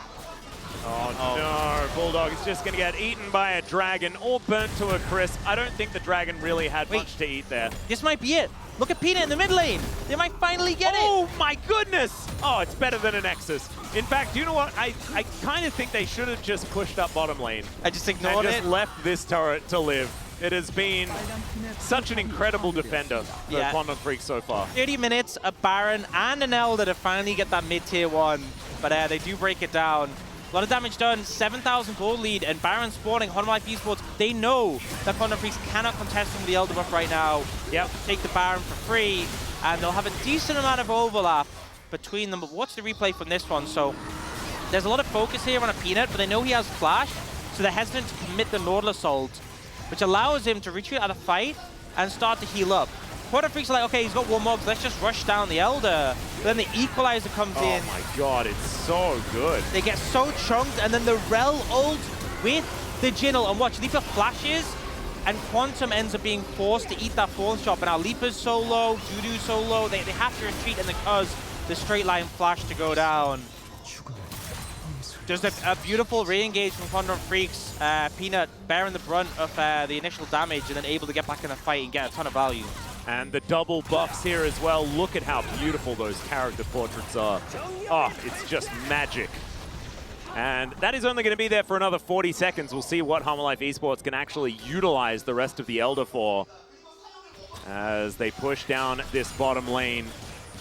Oh no, Bulldog is just going to get eaten by a dragon or burnt to a crisp. I don't think the dragon really had much to eat there. This might be it. Look at Peanut in the mid lane. They might finally get it. Oh my goodness! Oh, it's better than a Nexus. In fact, you know what? I kind of think they should have just pushed up bottom lane. I just ignored it. And just left this turret to live. It has been such an incredible defender for Quantum Freak so far. 30 minutes, a Baron, and an Elder to finally get that mid-tier 1. But they do break it down. A lot of damage done, 7,000 gold lead, and Baron spawning. Life Esports, they know that Quantum Freaks cannot contest him with the Elder buff right now. Yep, take the Baron for free, and they'll have a decent amount of overlap between them. But watch the replay from this one. So there's a lot of focus here on a Peanut, but they know he has Flash, so they're hesitant to commit the Nordal Assault, which allows him to retreat out of fight and start to heal up. Quantum Freaks are like, okay, he's got Warmogs, let's just rush down the Elder. But then the Equalizer comes in. Oh my god, it's so good. They get so chunked, and then the Rel ult with the Jinnle. And watch, Leaper flashes, and Quantum ends up being forced to eat that force shot. But now Leaper's so low, Doo-Doo's so low, they have to retreat, and because the straight line flash to go down. There's a beautiful re-engage from Quantum Freaks. Peanut bearing the brunt of the initial damage and then able to get back in the fight and get a ton of value. And the double buffs here as well. Look at how beautiful those character portraits are. Oh, it's just magic. And that is only going to be there for another 40 seconds. We'll see what Life Esports can actually utilize the rest of the Elder for as they push down this bottom lane.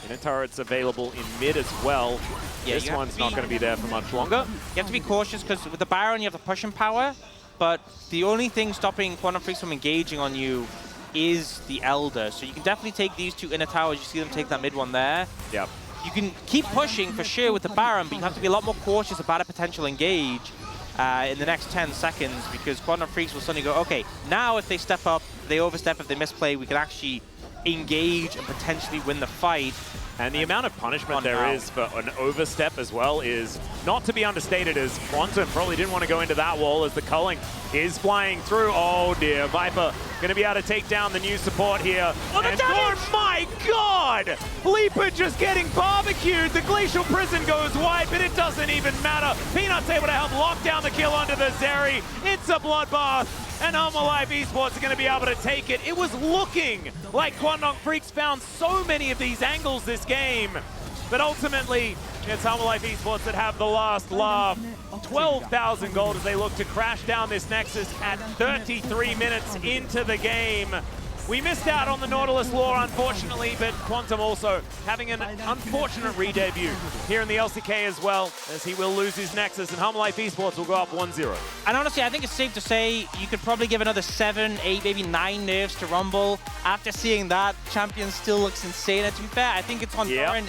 And turrets available in mid as well. Yeah, this one's not going to be there for much longer. You have to be cautious because with the Baron, you have the pushing power, but the only thing stopping Quantum Freaks from engaging on you is the Elder. So you can definitely take these two inner towers. You see them take that mid one there. Yep. You can keep pushing for sure with the Baron, but you have to be a lot more cautious about a potential engage in the next 10 seconds because Quantum Freaks will suddenly go, okay, now if they step up, they overstep, if they misplay, we can actually engage and potentially win the fight. And the amount of punishment there is for an overstep as well is not to be understated, as Quantum probably didn't want to go into that wall as the culling is flying through. Oh dear, Viper going to be able to take down the new support here. Oh, the damage! Oh my god! Leaper just getting barbecued. The Glacial Prison goes wide, but it doesn't even matter. Peanut's able to help lock down the kill onto the Zeri. It's a bloodbath. And Alma Life Esports are going to be able to take it. It was looking like Quantum Freaks found so many of these angles this game. But ultimately, it's Alma Life Esports that have the last laugh. 12,000 gold as they look to crash down this Nexus at 33 minutes into the game. We missed out on the Nautilus lore, unfortunately, but Quantum also having an unfortunate re-debut here in the LCK as well, as he will lose his Nexus, and Alma Life Esports will go up 1-0. And honestly, I think it's safe to say you could probably give another 7, 8, maybe 9 nerfs to Rumble. After seeing that, Champion still looks insane. And to be fair, I think it's on Doran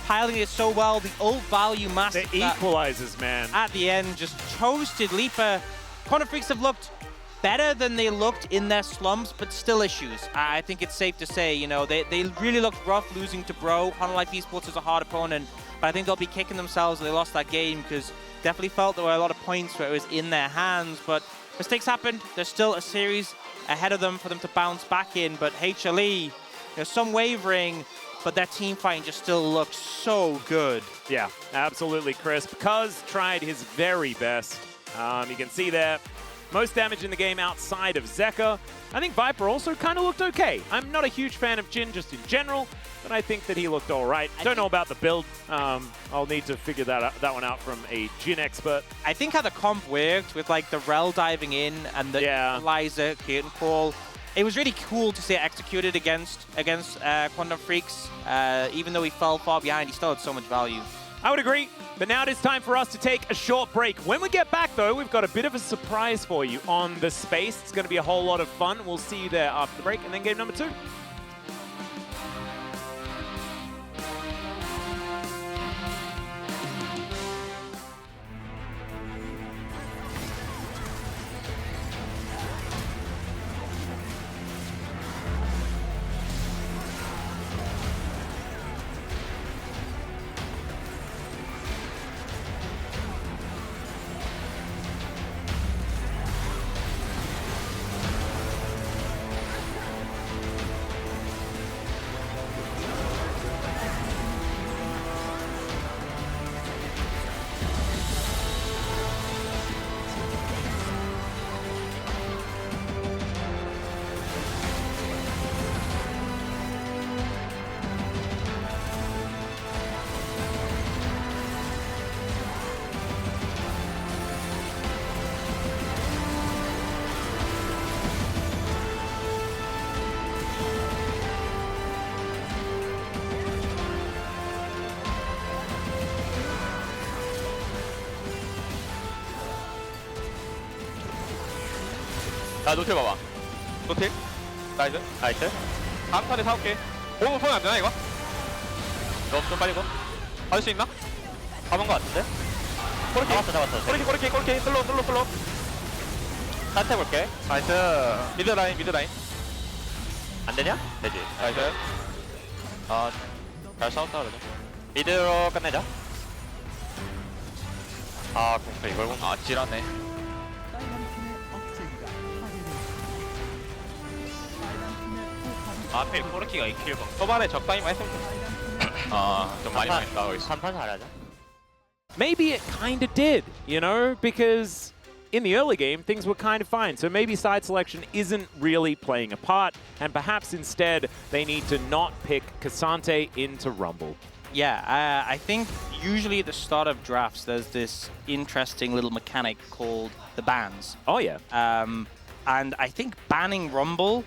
piloting it so well. The ult value massive. The equalizers, man. At the end, just toasted Leaper. Quantum Freaks have looked better than they looked in their slumps, but still issues. I think it's safe to say, you know, they really looked rough losing to Bro. Honor Life Esports is a hard opponent, but I think they'll be kicking themselves if they lost that game, because definitely felt there were a lot of points where it was in their hands, but mistakes happened. There's still a series ahead of them for them to bounce back in, but HLE, there's some wavering, but their team fighting just still looks so good. Yeah, absolutely crisp. Cuz tried his very best. You can see there, most damage in the game outside of Zeka. I think Viper also kind of looked okay. I'm not a huge fan of Jhin just in general, but I think that he looked all right. Don't know about the build. I'll need to figure that one out from a Jhin expert. I think how the comp worked with like the Rel diving in and the Eliza curtain call, it was really cool to see it executed against Quantum Freaks. Even though he fell far behind, he still had so much value. I would agree, but now it is time for us to take a short break. When we get back, though, we've got a bit of a surprise for you on the space. It's going to be a whole lot of fun. We'll see you there after the break, and then game number 2. 야, 노틸 봐봐. 노틸. 나이스. 나이스. 다음 턴에 사올게. 오, 손이 안 되나, 이거? 좀 빨리 고. 받을 수 있나? 잡은 거 같은데? 코르키. 잡았어. 코르키. 슬로우. 산태 볼게. 나이스. 미드 라인. 안 되냐? 되지. 나이스. 잘 싸웠다, 그래도. 미드로 끝내자. 공포 이걸 보면 찔하네. 앞에 코르키가 2킬 봐. 초반에 적당히만 했으면 좀 많이 망했다. 3판 잘하자. Maybe it kind of did, you know, because in the early game, things were kind of fine. So maybe side selection isn't really playing a part, and perhaps instead they need to not pick Cassante into Rumble. Yeah, I think usually at the start of drafts, there's this interesting little mechanic called the bans. Oh, yeah. And I think banning Rumble,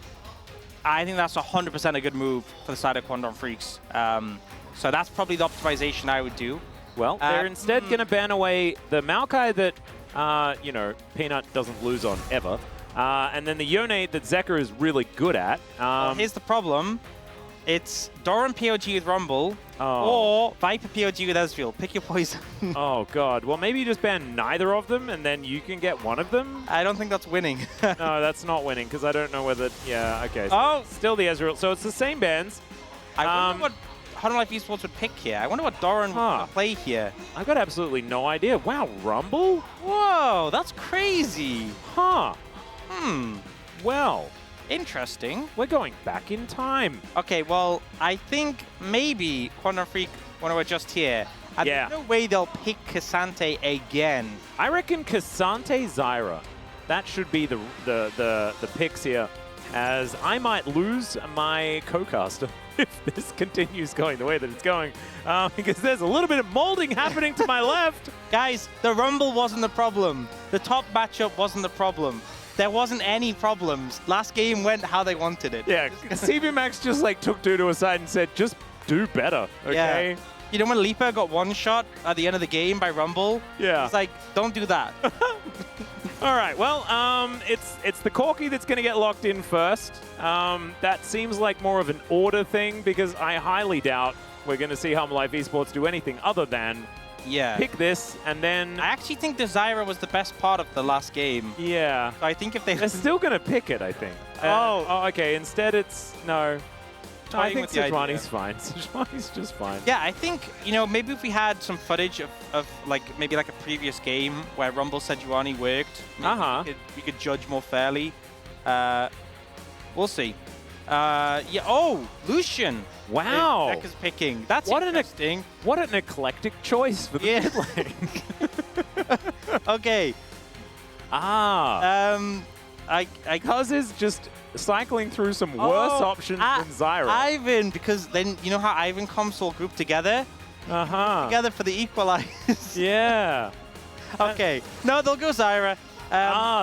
I think that's 100% a good move for the side of Quantum Freaks. So that's probably the optimization I would do. Well, they're instead going to ban away the Maokai that, you know, Peanut doesn't lose on ever. And then the Yone that Zeka is really good at. Well, here's the problem. It's Doran POG with Rumble or Viper POG with Ezreal. Pick your poison. Oh, God. Well, maybe you just ban neither of them, and then you can get one of them? I don't think that's winning. No, that's not winning, because I don't know whether... Yeah, okay. So still the Ezreal. So it's the same bans. I wonder what Hunter Life Esports would pick here? I wonder what Doran would play here. I've got absolutely no idea. Wow, Rumble? Whoa, that's crazy. Huh. Well, interesting. We're going back in time. Okay, well, I think maybe Quantum Freak want to adjust here. And Yeah. there's no way they'll pick Cassante again. I reckon Cassante Zyra. That should be the picks here, as I might lose my co-caster if this continues going the way that it's going, because there's a little bit of molding happening to my left. Guys, the Rumble wasn't the problem. The top matchup wasn't the problem. There wasn't any problems. Last game went how they wanted it. Yeah, CB Max just like took Dudu aside and said, just do better, okay? Yeah. You know when Leaper got one shot at the end of the game by Rumble? Yeah. It's like, don't do that. All right, well, it's the Corki that's going to get locked in first. That seems like more of an order thing, because I highly doubt we're going to see Hunter Life Esports do anything other than pick this, and then... I actually think the Zyra was the best part of the last game. Yeah. So I think if they... They're still going to pick it, I think. Oh, okay. Instead, it's... No. I think Sejuani's fine. Sejuani's just fine. Yeah, I think, you know, maybe if we had some footage of like, maybe like a previous game where Rumble Sejuani worked, we could judge more fairly. We'll see. Yeah. Oh, Lucian. Wow. Deck is picking. That's interesting. What an eclectic choice for the mid lane. Okay. Cuz is just cycling through some worse options than Zyra. Ivan, because then you know how Ivan comes all grouped together? Together for the equalize. Yeah. Okay. No, they'll go Zyra.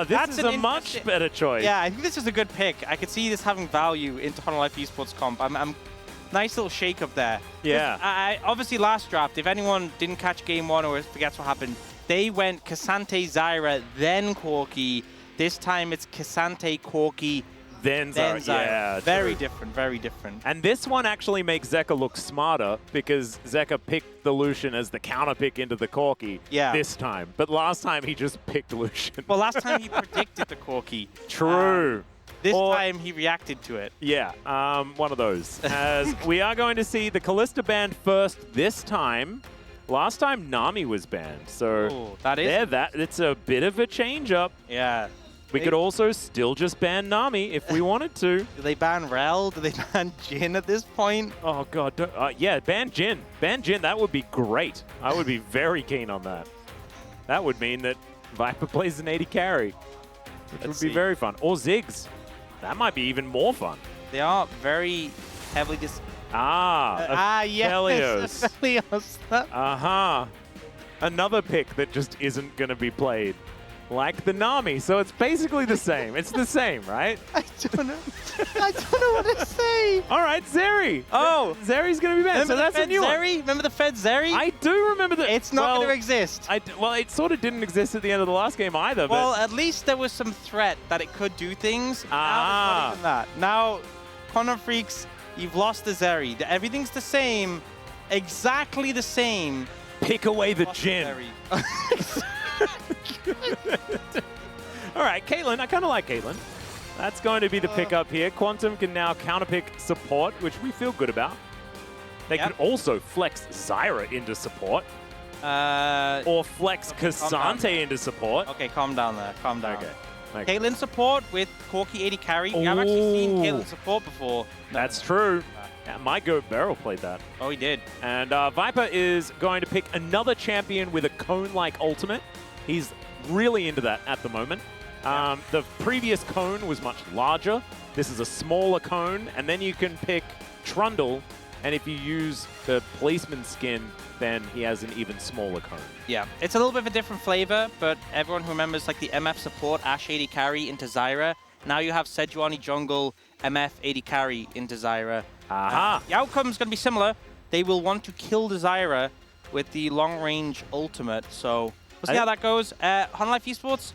This is a much better choice. Yeah, I think this is a good pick. I could see this having value into Hunter Life Esports comp. I'm nice little shake up there. Yeah. Obviously, last draft, if anyone didn't catch game one or forgets what happened, they went Cassante, Zyra, then Corki. This time it's Cassante, Corki, then Zyra. Yeah, very different, very different. And this one actually makes Zeka look smarter, because Zeka picked the Lucian as the counter pick into the Corki this time. But last time he just picked Lucian. Well, last time he predicted the Corki. True. This time he reacted to it. Yeah, one of those. As we are going to see the Kalista banned first this time. Last time Nami was banned, so it's a bit of a change up. Yeah. We could also still just ban Nami if we wanted to. Do they ban Rel? Do they ban Jin at this point? Oh, God. Yeah, ban Jin. Ban Jin. That would be great. I would be very keen on that. That would mean that Viper plays an 80 carry, which would be very fun. Or Ziggs. That might be even more fun. They are very heavily yes. Aphelios. Another pick that just isn't going to be played. Like the Nami, so it's basically the same. It's the same, right? I don't know. I don't know what to say. All right, Zeri. Oh, Zeri's going to be banned, so that's a new one. Remember the Fed Zeri? I do remember that. It's not going to exist. Well, it sort of didn't exist at the end of the last game either. Well, at least there was some threat that it could do things. Now, not even that. Now, Quantum Freaks, you've lost the Zeri. Everything's the same, exactly the same. Pick away the Jin. All right, Caitlyn. I kind of like Caitlyn. That's going to be the pickup here. Quantum can now counterpick support, which we feel good about. They can also flex Zyra into support. Or flex Cassante into support. Okay, calm down there. Calm down. Okay. Caitlyn support with Corki 80 carry. I've actually seen Caitlyn support before. That's true. Yeah, my goat Beryl played that. Oh, he did. And Viper is going to pick another champion with a cone-like ultimate. He's really into that at the moment. The previous cone was much larger. This is a smaller cone, and then you can pick Trundle, and if you use the policeman skin, then he has an even smaller cone. Yeah, it's a little bit of a different flavor, but everyone who remembers like the MF support, Ashe 80 carry into Zyra, now you have Sejuani jungle, MF 80 carry into Zyra. The outcome's going to be similar. They will want to kill the Zyra with the long-range ultimate, so we'll see how that goes. Hunter Life Esports,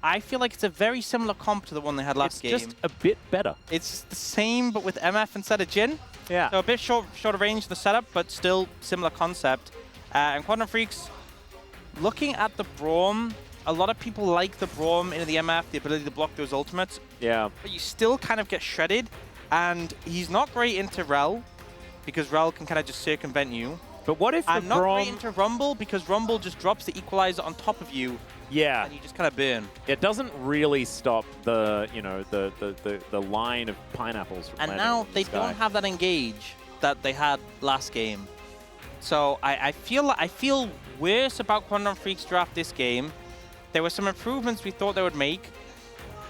I feel like it's a very similar comp to the one they had last game. It's just a bit better. It's the same, but with MF instead of Jin. Yeah. So a bit shorter range in the setup, but still similar concept. And Quantum Freaks, looking at the Braum, a lot of people like the Braum into the MF, the ability to block those ultimates. Yeah. But you still kind of get shredded, and he's not great into Rel. because Rel can kind of just circumvent you. But what if the And not Grom... great into Rumble, because Rumble just drops the equalizer on top of you, Yeah. and you just kind of burn. It doesn't really stop the, you know, the line of pineapples from And landing now on the they sky. don't have that engage that they had last game. So I feel worse about Quantum Freak's draft this game. There were some improvements we thought they would make.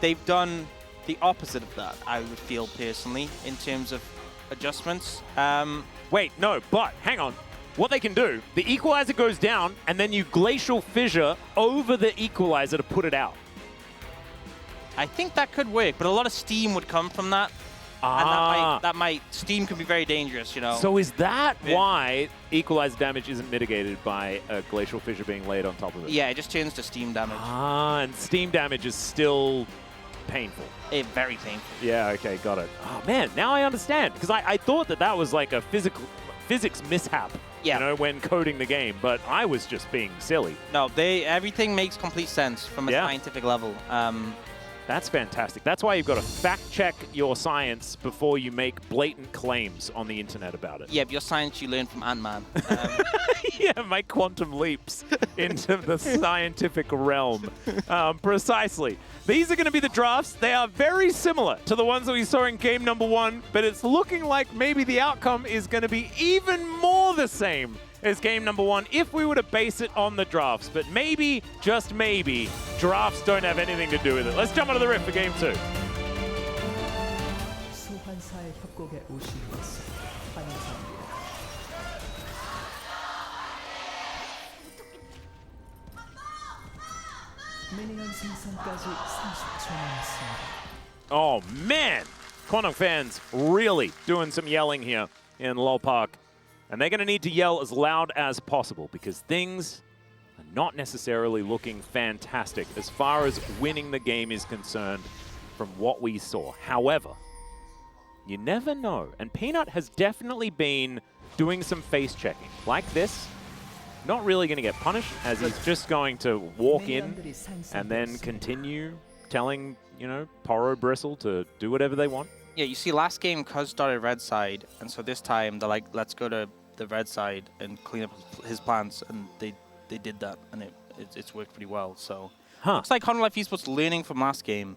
They've done the opposite of that, I would feel personally, in terms of adjustments. Wait, no, but hang on. What they can do, the equalizer goes down, and then you glacial fissure over the equalizer to put it out. I think that could work, but a lot of steam would come from that. Ah. And steam can be very dangerous, you know. So is that why equalizer damage isn't mitigated by a glacial fissure being laid on top of it? Yeah, it just turns to steam damage. Ah, and steam damage is still painful. Very painful. Yeah, okay, got it. Oh, man, now I understand. Because I thought that was like a physics mishap, Yeah. you know, when coding the game, but I was just being silly. No, everything makes complete sense from a Yeah. scientific level. That's fantastic. That's why you've got to fact-check your science before you make blatant claims on the internet about it. Yeah, but your science you learn from Ant-Man. Yeah, my quantum leaps into the scientific realm. Precisely. These are going to be the drafts. They are very similar to the ones that we saw in game number 1, but it's looking like maybe the outcome is going to be even more the same as game number 1 if we were to base it on the drafts. But maybe, just maybe, drafts don't have anything to do with it. Let's jump onto the riff for game 2. 소환사의 협곡에 오신 것을 환영합니다. 미니언 생성까지 30초 남았습니다. Oh, man! Quantum fans really doing some yelling here in Lol Park. And they're going to need to yell as loud as possible because things are not necessarily looking fantastic as far as winning the game is concerned from what we saw. However, you never know. And Peanut has definitely been doing some face checking. Like this, not really going to get punished as he's just going to walk in and then continue telling, you know, Poro Bristle to do whatever they want. Yeah, you see last game Cuz started red side, and so this time they're like, let's go to the red side and clean up his plants, and they did that, and it's worked pretty well. So looks like Honor Life Esports learning from last game,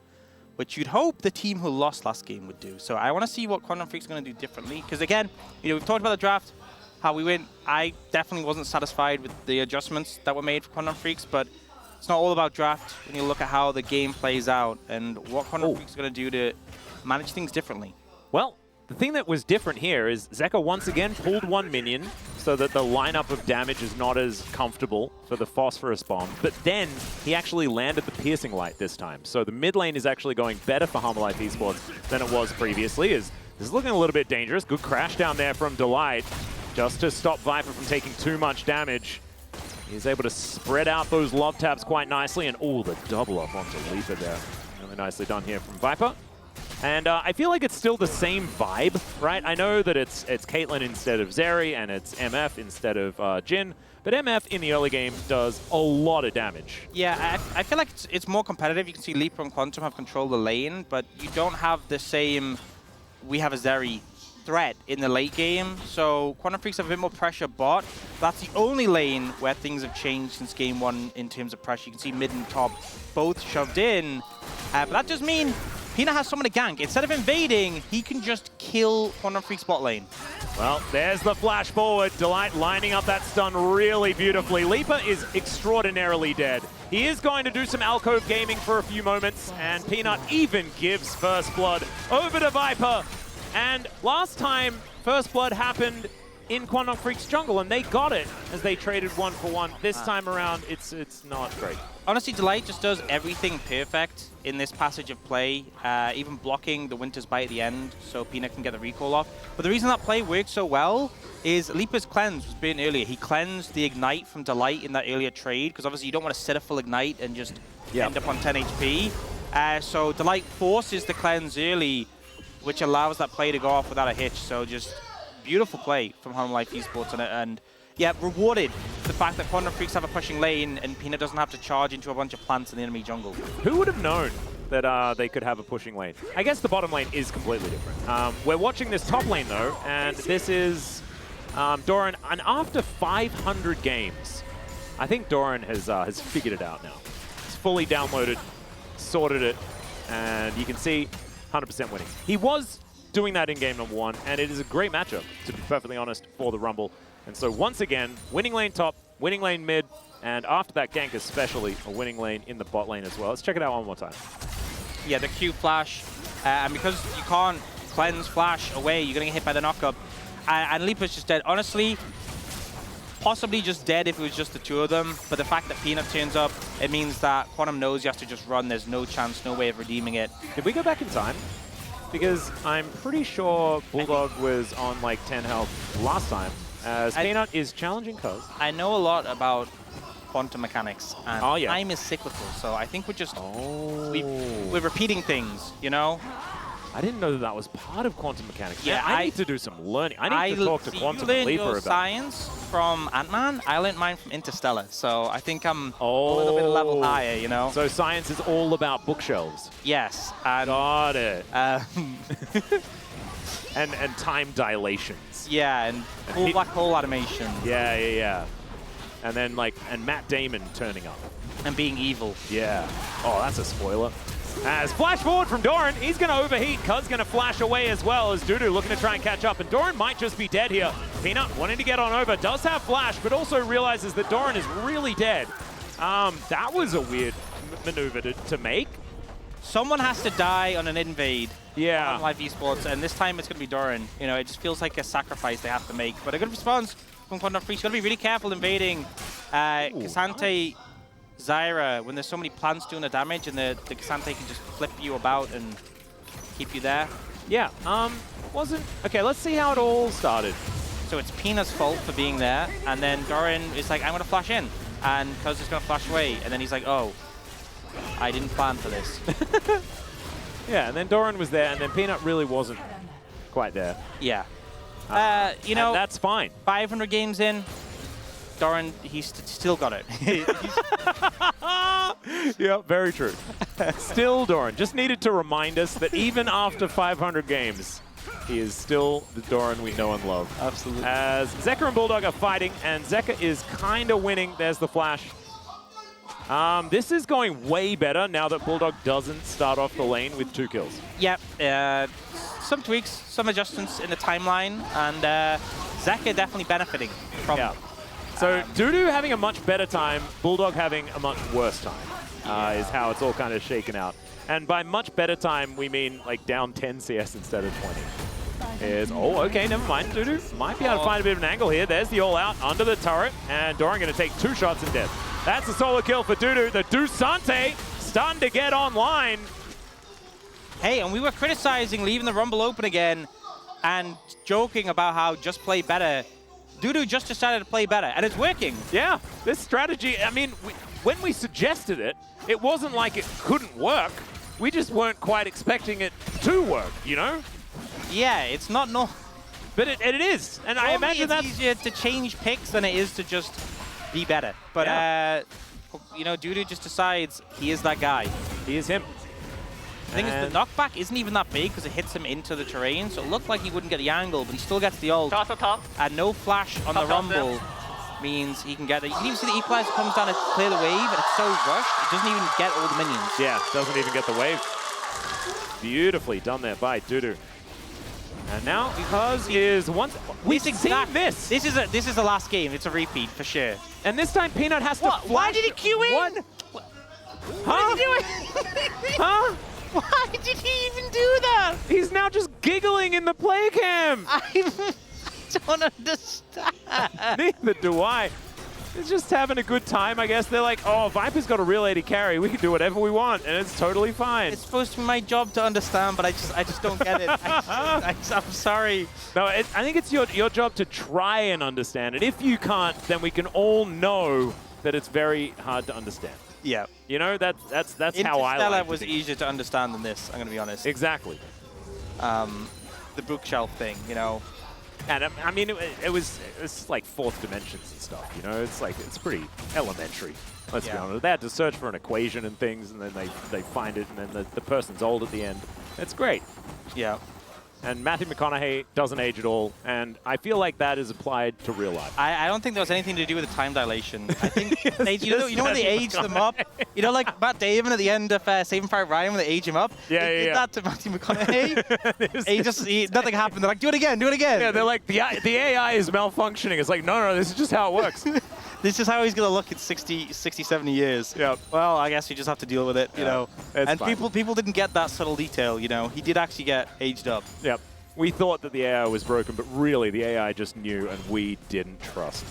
which you'd hope the team who lost last game would do. So I want to see what Quantum Freak's going to do differently, because again, you know, we've talked about the draft, how we went. I definitely wasn't satisfied with the adjustments that were made for Quantum Freaks, but it's not all about draft when you look at how the game plays out and what Quantum Freak's going to do to manage things differently. Well, the thing that was different here is Zeka once again pulled one minion so that the lineup of damage is not as comfortable for the Phosphorus Bomb, but then he actually landed the Piercing Light this time. So the mid lane is actually going better for Humble Life Esports than it was previously. This is looking a little bit dangerous. Good crash down there from Delight just to stop Viper from taking too much damage. He's able to spread out those love taps quite nicely, and the double up onto Leaper there. Really nicely done here from Viper. And I feel like it's still the same vibe, right? I know that it's Caitlyn instead of Zeri, and it's MF instead of Jin, but MF in the early game does a lot of damage. Yeah, I feel like it's more competitive. You can see Leaper and Quantum have control the lane, but you don't have the same, we have a Zeri threat in the late game. So Quantum Freaks have a bit more pressure bot. That's the only lane where things have changed since game 1 in terms of pressure. You can see mid and top both shoved in, but that does mean Peanut has someone to gank. Instead of invading, he can just kill Quantum Freak's bot lane. Well, there's the flash forward. Delight lining up that stun really beautifully. Leaper is extraordinarily dead. He is going to do some alcove gaming for a few moments, and Peanut even gives First Blood over to Viper. And last time First Blood happened in Quantum Freak's jungle, and they got it as they traded 1-for-1. This time around, it's not great. Honestly, Delight just does everything perfect in this passage of play, even blocking the Winter's Bite at the end so Peanut can get the recall off. But the reason that play worked so well is Leaper's cleanse was burned earlier. He cleansed the Ignite from Delight in that earlier trade, because obviously you don't want to set a full Ignite and just end up on 10 HP. So Delight forces the cleanse early, which allows that play to go off without a hitch. So just beautiful play from Home Life Esports, and yeah, rewarded the fact that Quantum Freaks have a pushing lane and Peanut doesn't have to charge into a bunch of plants in the enemy jungle. Who would have known that they could have a pushing lane. I guess the bottom lane is completely different. We're watching this top lane, though, and this is Doran. And after 500 games, I think Doran has figured it out now. He's fully downloaded, sorted it, and you can see 100% winning. He was doing that in game number 1, and it is a great matchup, to be perfectly honest, for the Rumble. And so once again, winning lane top, winning lane mid, and after that gank especially, a winning lane in the bot lane as well. Let's check it out one more time. Yeah, the Q flash, and because you can't cleanse flash away, you're going to get hit by the knockup. And Lipa's just dead. Honestly, possibly just dead if it was just the two of them, but the fact that Peanut turns up, it means that Quantum knows he has to just run. There's no chance, no way of redeeming it. Did we go back in time? Because I'm pretty sure Bulldog was on like 10 health last time, as Peanut is challenging Cuz. I know a lot about quantum mechanics, and time is cyclical, so I think we're just we're repeating things, you know? I didn't know that that was part of quantum mechanics. Yeah, I need to do some learning. I need to talk to Quantum Leaper about your science from Ant-Man. I learned mine from Interstellar, so I think I'm a little bit level higher, you know? So science is all about bookshelves. Yes. And, got it. and time dilations. Yeah, and full black hole animation. Yeah. And then and Matt Damon turning up. And being evil. Yeah. Oh, that's a spoiler. As flash forward from Doran, he's going to overheat. Cuz going to flash away as well as Dudu looking to try and catch up. And Doran might just be dead here. Peanut wanting to get on over, does have flash, but also realizes that Doran is really dead. That was a weird maneuver to make. Someone has to die on an invade. Yeah. On live esports, and this time it's going to be Doran. You know, it just feels like a sacrifice they have to make. But a good response from Quantum Freak. He's got to be really careful invading Cassante Zyra when there's so many plants doing the damage, and the Cassante can just flip you about and keep you there. Yeah, okay, let's see how it all started. So it's Peanut's fault for being there, and then Doran is like, I'm going to flash in, and Cuz is going to flash away, and then he's like, oh, I didn't plan for this. Yeah, and then Doran was there, and then Peanut really wasn't quite there. Yeah. You know, that's fine. 500 games in, Doran, he's still got it. Yeah, very true. Still Doran. Just needed to remind us that even after 500 games, he is still the Doran we know and love. Absolutely. As Zeka and Bulldog are fighting, and Zeka is kind of winning. There's the flash. This is going way better now that Bulldog doesn't start off the lane with 2 kills. Yep. Some tweaks, some adjustments in the timeline, and Zeka definitely benefiting from it. So Dudu having a much better time, Bulldog having a much worse time is how it's all kind of shaken out. And by much better time, we mean like down 10 CS instead of 20. Okay, never mind. Dudu might be able to find a bit of an angle here. There's the all-out under the turret, and Doran going to take 2 shots and dead. That's a solo kill for Dudu. The Dusante starting to get online. Hey, and we were criticizing leaving the Rumble open again and joking about how just play better. Dudu just decided to play better, and it's working. Yeah, this strategy, I mean, when we suggested it, it wasn't like it couldn't work. We just weren't quite expecting it to work, you know? Yeah, it's not no. But it is, and I imagine that's easier to change picks than it is to just be better. But, you know, Dudu just decides he is that guy. He is him. The thing is, the knockback isn't even that big because it hits him into the terrain, so it looked like he wouldn't get the angle, but he still gets the ult. Top. And no flash on the Rumble means he can get it. You can even see the equalizer comes down to clear the wave, and it's so rushed, it doesn't even get all the minions. Yeah, doesn't even get the wave. Beautifully done there by Dudu. And now, because we've seen this. This is the last game. It's a repeat for sure. And this time Peanut has to flash. Why did he queue in? What? What is he doing? Huh? Why did he even do that? He's now just giggling in the play cam. I don't understand. Neither do I. He's just having a good time, I guess. They're like, oh, Viper's got a real AD carry. We can do whatever we want, and it's totally fine. It's supposed to be my job to understand, but I just don't get it. I'm sorry. No, I think it's your job to try and understand it. If you can't, then we can all know that it's very hard to understand. Yeah. You know, that's how I like Interstellar it. was easier to understand than this, I'm going to be honest. Exactly. The bookshelf thing, you know. And I mean, it's like fourth dimensions and stuff, you know? It's like, it's pretty elementary, let's be honest. They had to search for an equation and things, and then they find it, and then the person's old at the end. It's great. Yeah. And Matthew McConaughey doesn't age at all, and I feel like that is applied to real life. I don't think there was anything to do with the time dilation. I think they, you know when they Matthew age them up? You know, like Matt Damon at the end of Saving Private Ryan when they age him up? Yeah, they did that to Matthew McConaughey. Nothing happened. They're like, do it again, do it again. Yeah, they're like, the AI is malfunctioning. It's like, no, this is just how it works. This is how he's going to look in 60, 70 years. Yep. Well, I guess you just have to deal with it, you know. And fine. people didn't get that subtle detail, you know. He did actually get aged up. Yep. We thought that the AI was broken, but really the AI just knew, and we didn't trust.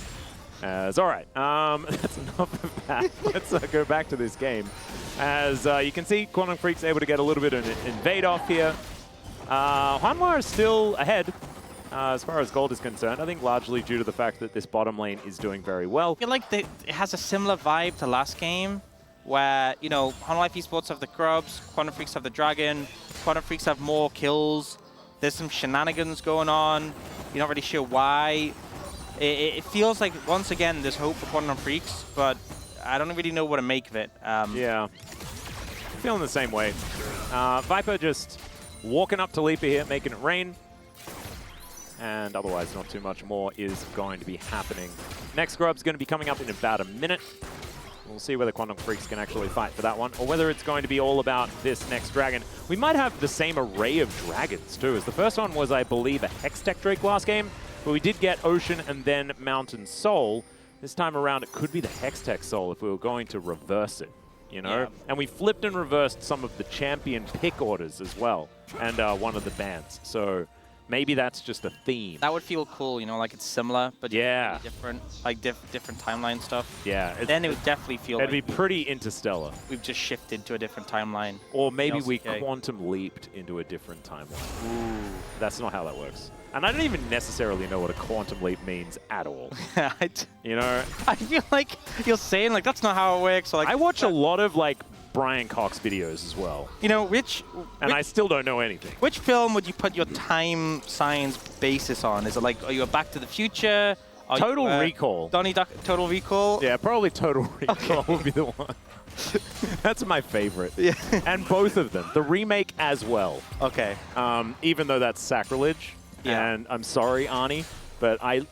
All right, that's enough of that. Let's go back to this game. As you can see, Quantum Freak's able to get a little bit of an invade off here. Hanwha is still ahead as far as gold is concerned. I think largely due to the fact that this bottom lane is doing very well. I feel like it has a similar vibe to last game, where, you know, Hanwha Esports have the Grubs, Quantum Freaks have the Dragon, Quantum Freaks have more kills. There's some shenanigans going on. You're not really sure why. It feels like, once again, there's hope for Quantum Freaks, but I don't really know what to make of it. Yeah, feeling the same way. Viper just walking up to Leaper here, making it rain. And otherwise, not too much more is going to be happening. Next Grub's going to be coming up in about a minute. We'll see whether Quantum Freaks can actually fight for that one, or whether it's going to be all about this next dragon. We might have the same array of dragons, too, as the first one was, I believe, a Hextech Drake last game, but we did get Ocean and then Mountain Soul. This time around, it could be the Hextech Soul if we were going to reverse it, you know? Yeah. And we flipped and reversed some of the champion pick orders as well, and one of the bans. So maybe that's just a theme. That would feel cool, you know, like it's similar, but yeah, really different, like different timeline stuff. Yeah. Then it would definitely feel it'd like be pretty interstellar. We've just shifted to a different timeline. Or maybe we quantum leaped into a different timeline. Ooh. That's not how that works. And I don't even necessarily know what a quantum leap means at all. You know? I feel like you're saying, like, that's not how it works. Or, like, I watch a lot of, like, Brian Cox videos as well. You know, and I still don't know anything. Which film would you put your time science basis on? Is it like, are you a Back to the Future? Total Recall. Total Recall? Yeah, probably Total Recall would be the one. That's my favorite. Yeah. And both of them. The remake as well. Okay. Even though that's sacrilege. Yeah. And I'm sorry, Arnie, but I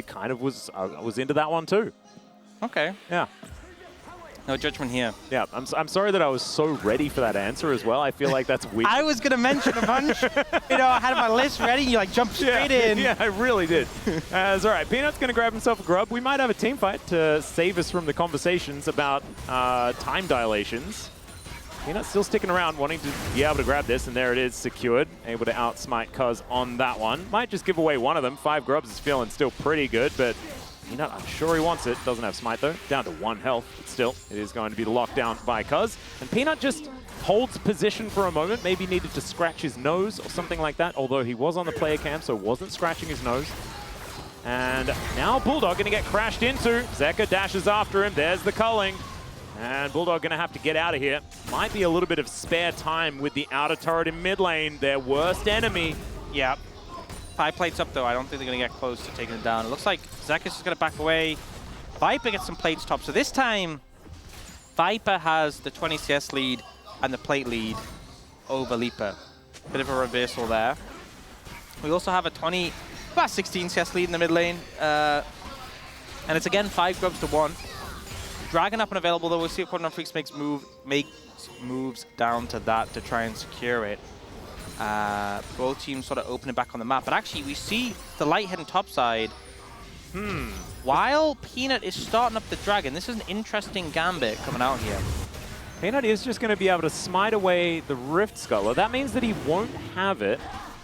kind of was into that one too. Okay. Yeah. No judgment here. Yeah, I'm sorry that I was so ready for that answer as well. I feel like that's weird. I was going to mention a bunch. You know, I had my list ready. You like jumped straight in. Yeah, I really did. It's all right. Peanut's going to grab himself a grub. We might have a team fight to save us from the conversations about time dilations. Peanut's still sticking around, wanting to be able to grab this, and there it is, secured. Able to outsmite Cuz on that one. Might just give away one of them. 5 grubs is feeling still pretty good, but Peanut, I'm sure he wants it. Doesn't have smite, though. Down to 1 health, but still, it is going to be the lockdown by Cuz. And Peanut just holds position for a moment. Maybe needed to scratch his nose or something like that, although he was on the player cam, so wasn't scratching his nose. And now Bulldog going to get crashed into. Zeka dashes after him. There's the culling. And Bulldog going to have to get out of here. Might be a little bit of spare time with the outer turret in mid lane, their worst enemy. Yep. 5 plates up, though. I don't think they're going to get close to taking it down. It looks like Zeka is going to back away. Viper gets some plates top. So this time, Viper has the 20 CS lead and the plate lead over Leaper. Bit of a reversal there. We also have about 16 CS lead in the mid lane. And it's again 5 grubs to 1. Dragon up and available, though. We'll see if Quantum Freaks makes moves down to that to try and secure it. Both teams sort of opening back on the map. But actually, we see the light heading topside. While Peanut is starting up the Dragon, this is an interesting gambit coming out here. Peanut is just going to be able to smite away the Rift Sculler. That means that he won't have it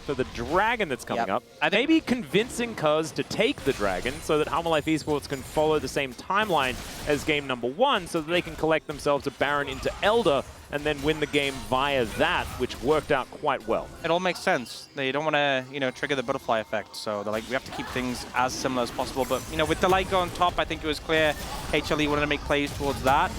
for the Dragon that's coming up. Maybe convincing Cuz to take the Dragon so that Half-Life Esports can follow the same timeline as game number 1 so that they can collect themselves a Baron into Elder and then win the game via that, which worked out quite well. It all makes sense. They don't want to, you know, trigger the butterfly effect, so they're like, we have to keep things as similar as possible. But, you know, with the light going top, I think it was clear HLE wanted to make plays towards that.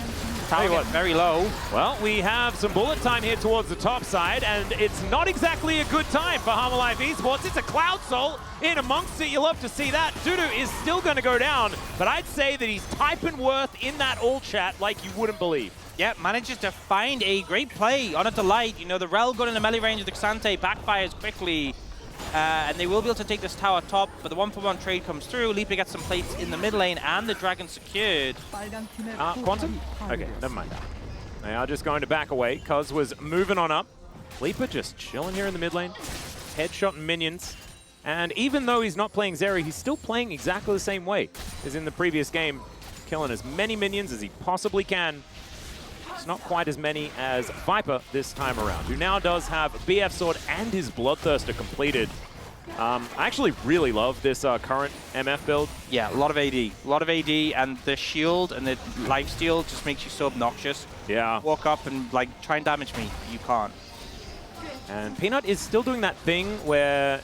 Tower what. getting very low. Well, we have some bullet time here towards the top side, and it's not exactly a good time for Harmalife Esports. It's a Cloud Soul in amongst it. You love to see that. Dudu is still going to go down, but I'd say that he's typing worth in that all chat like you wouldn't believe. Yeah, manages to find a great play on a Delight. You know, the Rel gun in the melee range of the Xante backfires quickly. And they will be able to take this tower top, but the 1-for-1 trade comes through. Lipa gets some plates in the mid lane, and the Dragon secured. Quantum? Okay, never mind that. They are just going to back away. Cuz was moving on up. Lipa just chilling here in the mid lane. Headshot minions. And even though he's not playing Zeri, he's still playing exactly the same way as in the previous game, killing as many minions as he possibly can. It's not quite as many as Viper this time around, who now does have BF Sword and his Bloodthirster completed. I actually really love this current MF build. Yeah, a lot of AD. A lot of AD, and the shield and the lifesteal just makes you so obnoxious. Yeah. Walk up and like try and damage me. You can't. And Peanut is still doing that thing where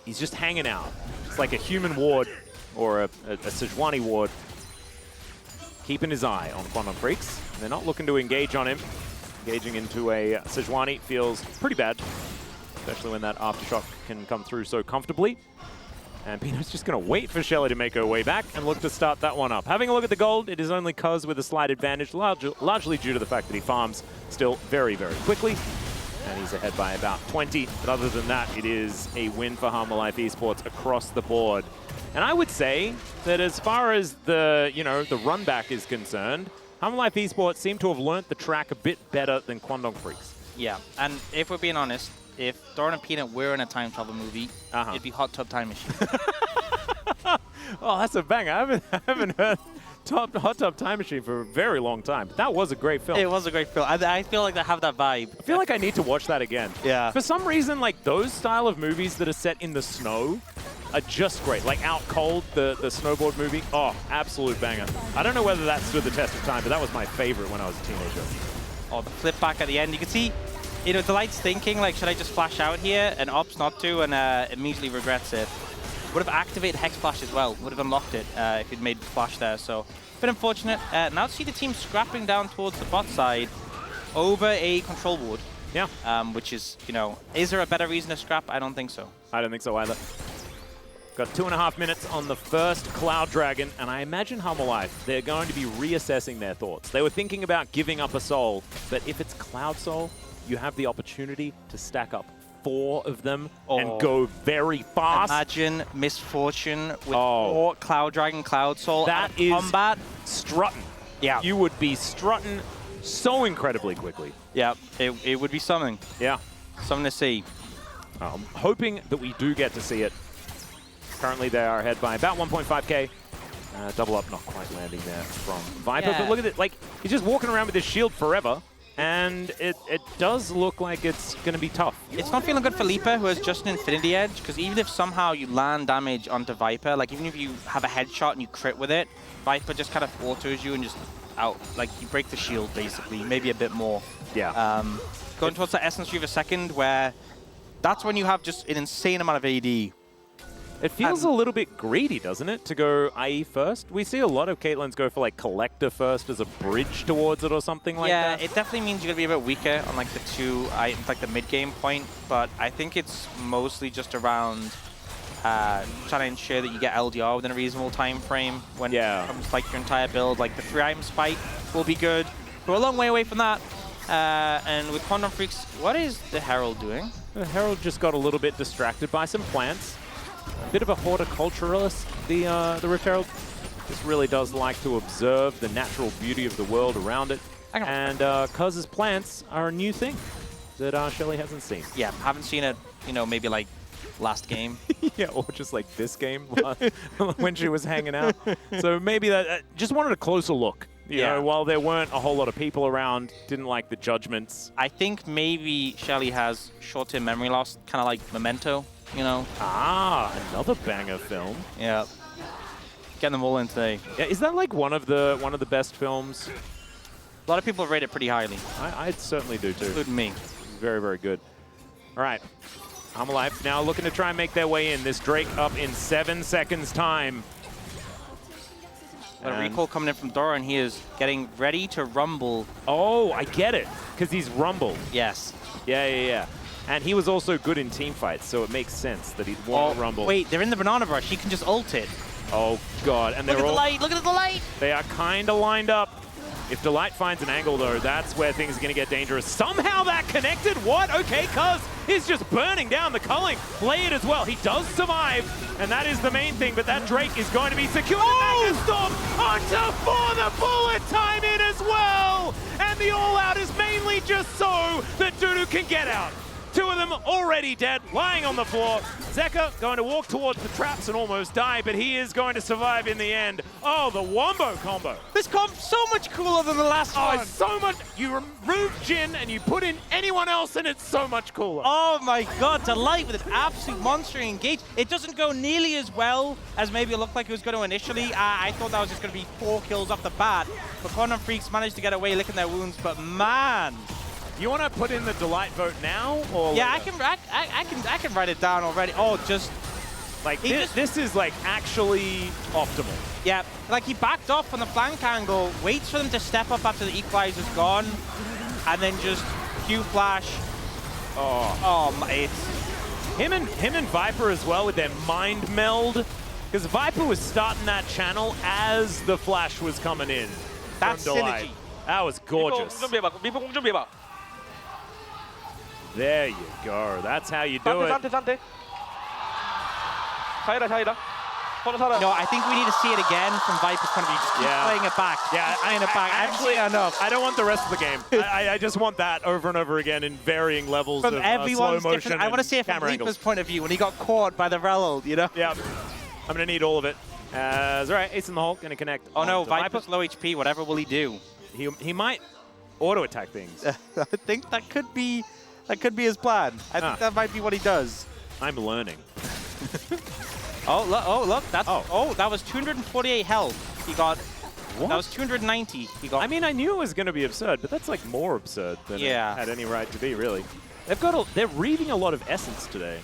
he's just hanging out. It's like a human ward or a Sejuani ward, keeping his eye on Quantum Freaks. They're not looking to engage on him. Engaging into a Sejuani feels pretty bad, especially when that Aftershock can come through so comfortably. And Peanut's just going to wait for Shelly to make her way back and look to start that one up. Having a look at the gold, it is only Cuz with a slight advantage, largely due to the fact that he farms still very, very quickly. And he's ahead by about 20. But other than that, it is a win for Harmalife Esports across the board. And I would say that as far as the, the run back is concerned, Harmalife Esports seem to have learnt the track a bit better than Quandong Freaks. Yeah, and if we're being honest, if Doran and Peanut were in a time travel movie, it'd be Hot Tub Time Machine. Oh, that's a banger. I haven't heard Hot Tub Time Machine for a very long time. But that was a great film. It was a great film. I feel like they have that vibe. I feel like I need to watch that again. Yeah. For some reason, like those style of movies that are set in the snow are just great. Like Out Cold, the snowboard movie. Oh, absolute banger. I don't know whether that stood the test of time, but that was my favorite when I was a teenager. Oh, the flip back at the end. You can see, Delight's thinking, like, should I just flash out here? And opts not to, and immediately regrets it. Would have activated Hex Flash as well. Would have unlocked it if he'd made Flash there. So, a bit unfortunate. Now to see the team scrapping down towards the bot side over a control ward. Yeah. Which is, is there a better reason to scrap? I don't think so. I don't think so either. Got 2.5 minutes on the first Cloud Dragon, and I imagine Harmalife, they're going to be reassessing their thoughts. They were thinking about giving up a soul, but if it's Cloud Soul, you have the opportunity to stack up 4 of them and go very fast. Imagine Misfortune with 4 Cloud Dragon, Cloud Soul. That is combat. strutting. Yeah. You would be strutting so incredibly quickly. Yeah, it would be something. Yeah. Something to see. Hoping that we do get to see it. Currently, they are ahead by about 1.5k. Double up, not quite landing there from Viper. Yeah. But look at it, like, he's just walking around with his shield forever. And it does look like it's going to be tough. It's not feeling good for Lipa, who has just an Infinity Edge, because even if somehow you land damage onto Viper, like even if you have a headshot and you crit with it, Viper just kind of autos you and just out, like you break the shield basically, maybe a bit more. Yeah. Going towards the Essence Reaver second, where that's when you have just an insane amount of AD. It feels a little bit greedy, doesn't it, to go IE first? We see a lot of Caitlyn's go for like Collector first as a bridge towards it or something like that. Yeah, it definitely means you're going to be a bit weaker on like the like the mid-game point, but I think it's mostly just around trying to ensure that you get LDR within a reasonable time frame when it comes like your entire build. Like the 3-item spike will be good. We're a long way away from that. And with Quantum Freaks, what is the Herald doing? The Herald just got a little bit distracted by some plants. A bit of a horticulturalist, the Rift Herald. Just really does like to observe the natural beauty of the world around it. And Cuz's plants are a new thing that Shelly hasn't seen. Yeah, haven't seen it, maybe like last game. Yeah, or just like this game when she was hanging out. So maybe that just wanted a closer look. You know, while there weren't a whole lot of people around, didn't like the judgments. I think maybe Shelly has short-term memory loss, kind of like Memento. Another banger film. Yeah, getting them all in today. Yeah, is that like one of the best films? A lot of people rate it pretty highly. I certainly do too. Including me. Very, very good. All right, Harmalife now looking to try and make their way in. This Drake up in 7 seconds time. Got a recall coming in from Dora, and he is getting ready to rumble. Oh, I get it, because he's rumbled. Yes. Yeah. And he was also good in team fights, so it makes sense that he'd want to rumble. Wait, they're in the banana brush. He can just ult it. Oh, God. And Look at the light. Look at the light. They are kind of lined up. If Delight finds an angle, though, that's where things are going to get dangerous. Somehow that connected? What? Okay, Cuz is just burning down the culling. Play it as well. He does survive, and that is the main thing, but that Drake is going to be secured. Oh! Storm onto for the bullet time in as well! And the all-out is mainly just so that Dudu can get out. Two of them already dead, lying on the floor. Zeka going to walk towards the traps and almost die, but he is going to survive in the end. Oh, the Wombo combo. This comp's so much cooler than the last one. It's so much. You remove Jin and you put in anyone else and it's so much cooler. Oh my God, Delight with an absolute monster engage. It doesn't go nearly as well as maybe it looked like it was going to initially. I thought that was just going to be 4 kills off the bat, but Quantum Freaks managed to get away licking their wounds, but man. You want to put in the Delight vote now, or yeah, later? I can write it down already. Oh, just like this is like actually optimal. Yeah, like he backed off on the flank angle, waits for them to step up after the equalizer's gone, and then just Q flash. It's him and Viper as well with their mind meld, because Viper was starting that channel as the flash was coming in. That's synergy. That was gorgeous. There you go. That's how you do it. 산테. 자이라. No, I think we need to see it again from Viper's point of view. Just keep playing it back. Yeah, playing it back. Actually, enough. I don't want the rest of the game. I just want that over and over again in varying levels From of everyone's slow motion. I want to see it from Viper's point of view when he got caught by the Relald, you know? Yeah. I'm going to need all of it. All right, Ace in the Hole going to connect. Oh no, Viper's low HP. Whatever will he do? He might auto attack things. I think that could be his plan. I think that might be what he does. I'm learning. Look, that's that was 248 health. He got what? That was 290. He got. I mean, I knew it was going to be absurd, but that's like more absurd than it had any right to be, really. They're reading a lot of essence today.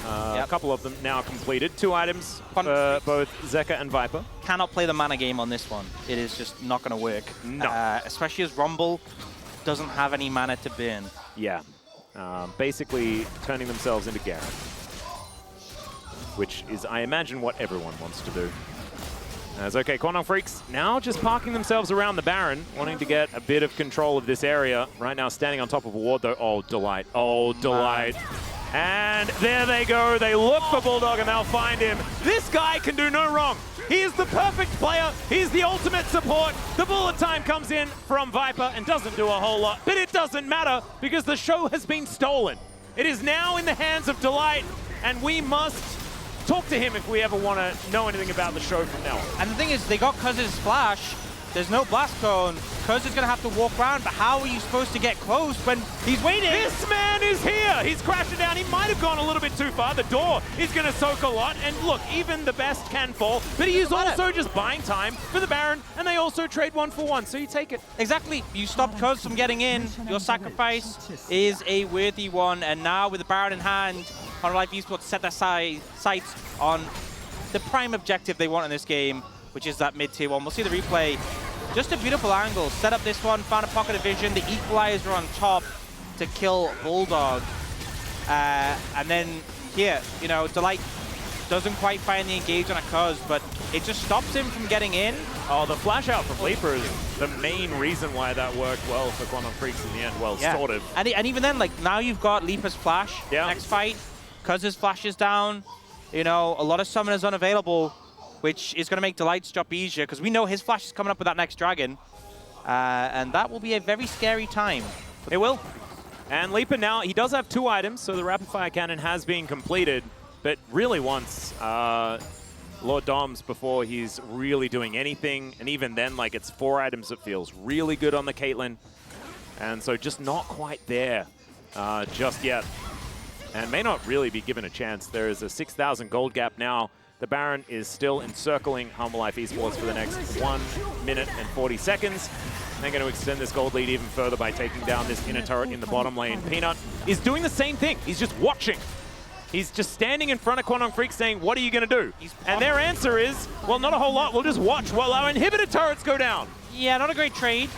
A couple of them now completed. 2 items for both Zeka and Viper. Cannot play the mana game on this one. It is just not going to work. No. Especially as Rumble doesn't have any mana to burn. Yeah. Basically turning themselves into Garen. Which is, I imagine, what everyone wants to do. As okay, Quantum Freaks now just parking themselves around the Baron, wanting to get a bit of control of this area. Right now standing on top of a ward, though. Oh, Delight. Oh, Delight. And there they go. They look for Bulldog and they'll find him. This guy can do no wrong. He is the perfect player. He's the ultimate support. The bullet time comes in from Viper and doesn't do a whole lot. But it doesn't matter because the show has been stolen. It is now in the hands of Delight, and we must talk to him if we ever want to know anything about the show from now on. And the thing is, they got Cuz's flash. There's no blast cone. Cuz is going to have to walk around, but how are you supposed to get close when he's waiting? This man is here. He's crashing down. He might have gone a little bit too far. The door is going to soak a lot. And look, even the best can fall. But he is also just buying time for the Baron, and they also trade 1 for 1, so you take it. Exactly. You stop Cuz from getting in. Your sacrifice is a worthy one. And now with the Baron in hand, Honor Life Esports set their sights on the prime objective they want in this game, which is that mid-tier one. We'll see the replay. Just a beautiful angle. Set up this one, found a pocket of vision, the equalizer on top to kill Bulldog. And then here, you know, Delight doesn't quite find the engage on a Cuz, but it just stops him from getting in. Oh, the flash out from Leaper is the main reason why that worked well for Quantum Freaks in the end. Well, sort of. And even then, like, now you've got Leaper's flash next fight. Cuz's flash is down. You know, a lot of summoners unavailable, which is going to make Delight's job easier, because we know his flash is coming up with that next dragon. And that will be a very scary time. It will. And Leaper now, he does have 2 items, so the rapid fire cannon has been completed, but really wants Lord Doms before he's really doing anything. And even then, like, it's 4 items. It feels really good on the Caitlyn. And so just not quite there just yet. And may not really be given a chance. There is a 6,000 gold gap now. The Baron is still encircling Humble Life Esports for the next 1 minute and 40 seconds. And they're going to extend this gold lead even further by taking down this inner turret in the bottom lane. Peanut is doing the same thing. He's just watching. He's just standing in front of Quantum Freak saying, what are you going to do? And their answer is, well, not a whole lot. We'll just watch while our inhibitor turrets go down. Yeah, not a great trade.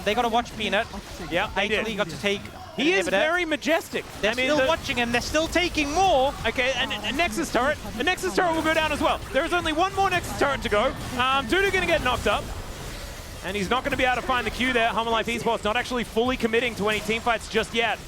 They got to watch Peanut. Yeah, they did. HLE got to take He is inhibitor. very majestic. They're still watching him. They're still taking more. Okay, and a Nexus turret. The Nexus turret will go down as well. There is only one more Nexus turret to go. Dudu going to get knocked up. And he's not going to be able to find the Q there. Humble Life Esports not actually fully committing to any team fights just yet.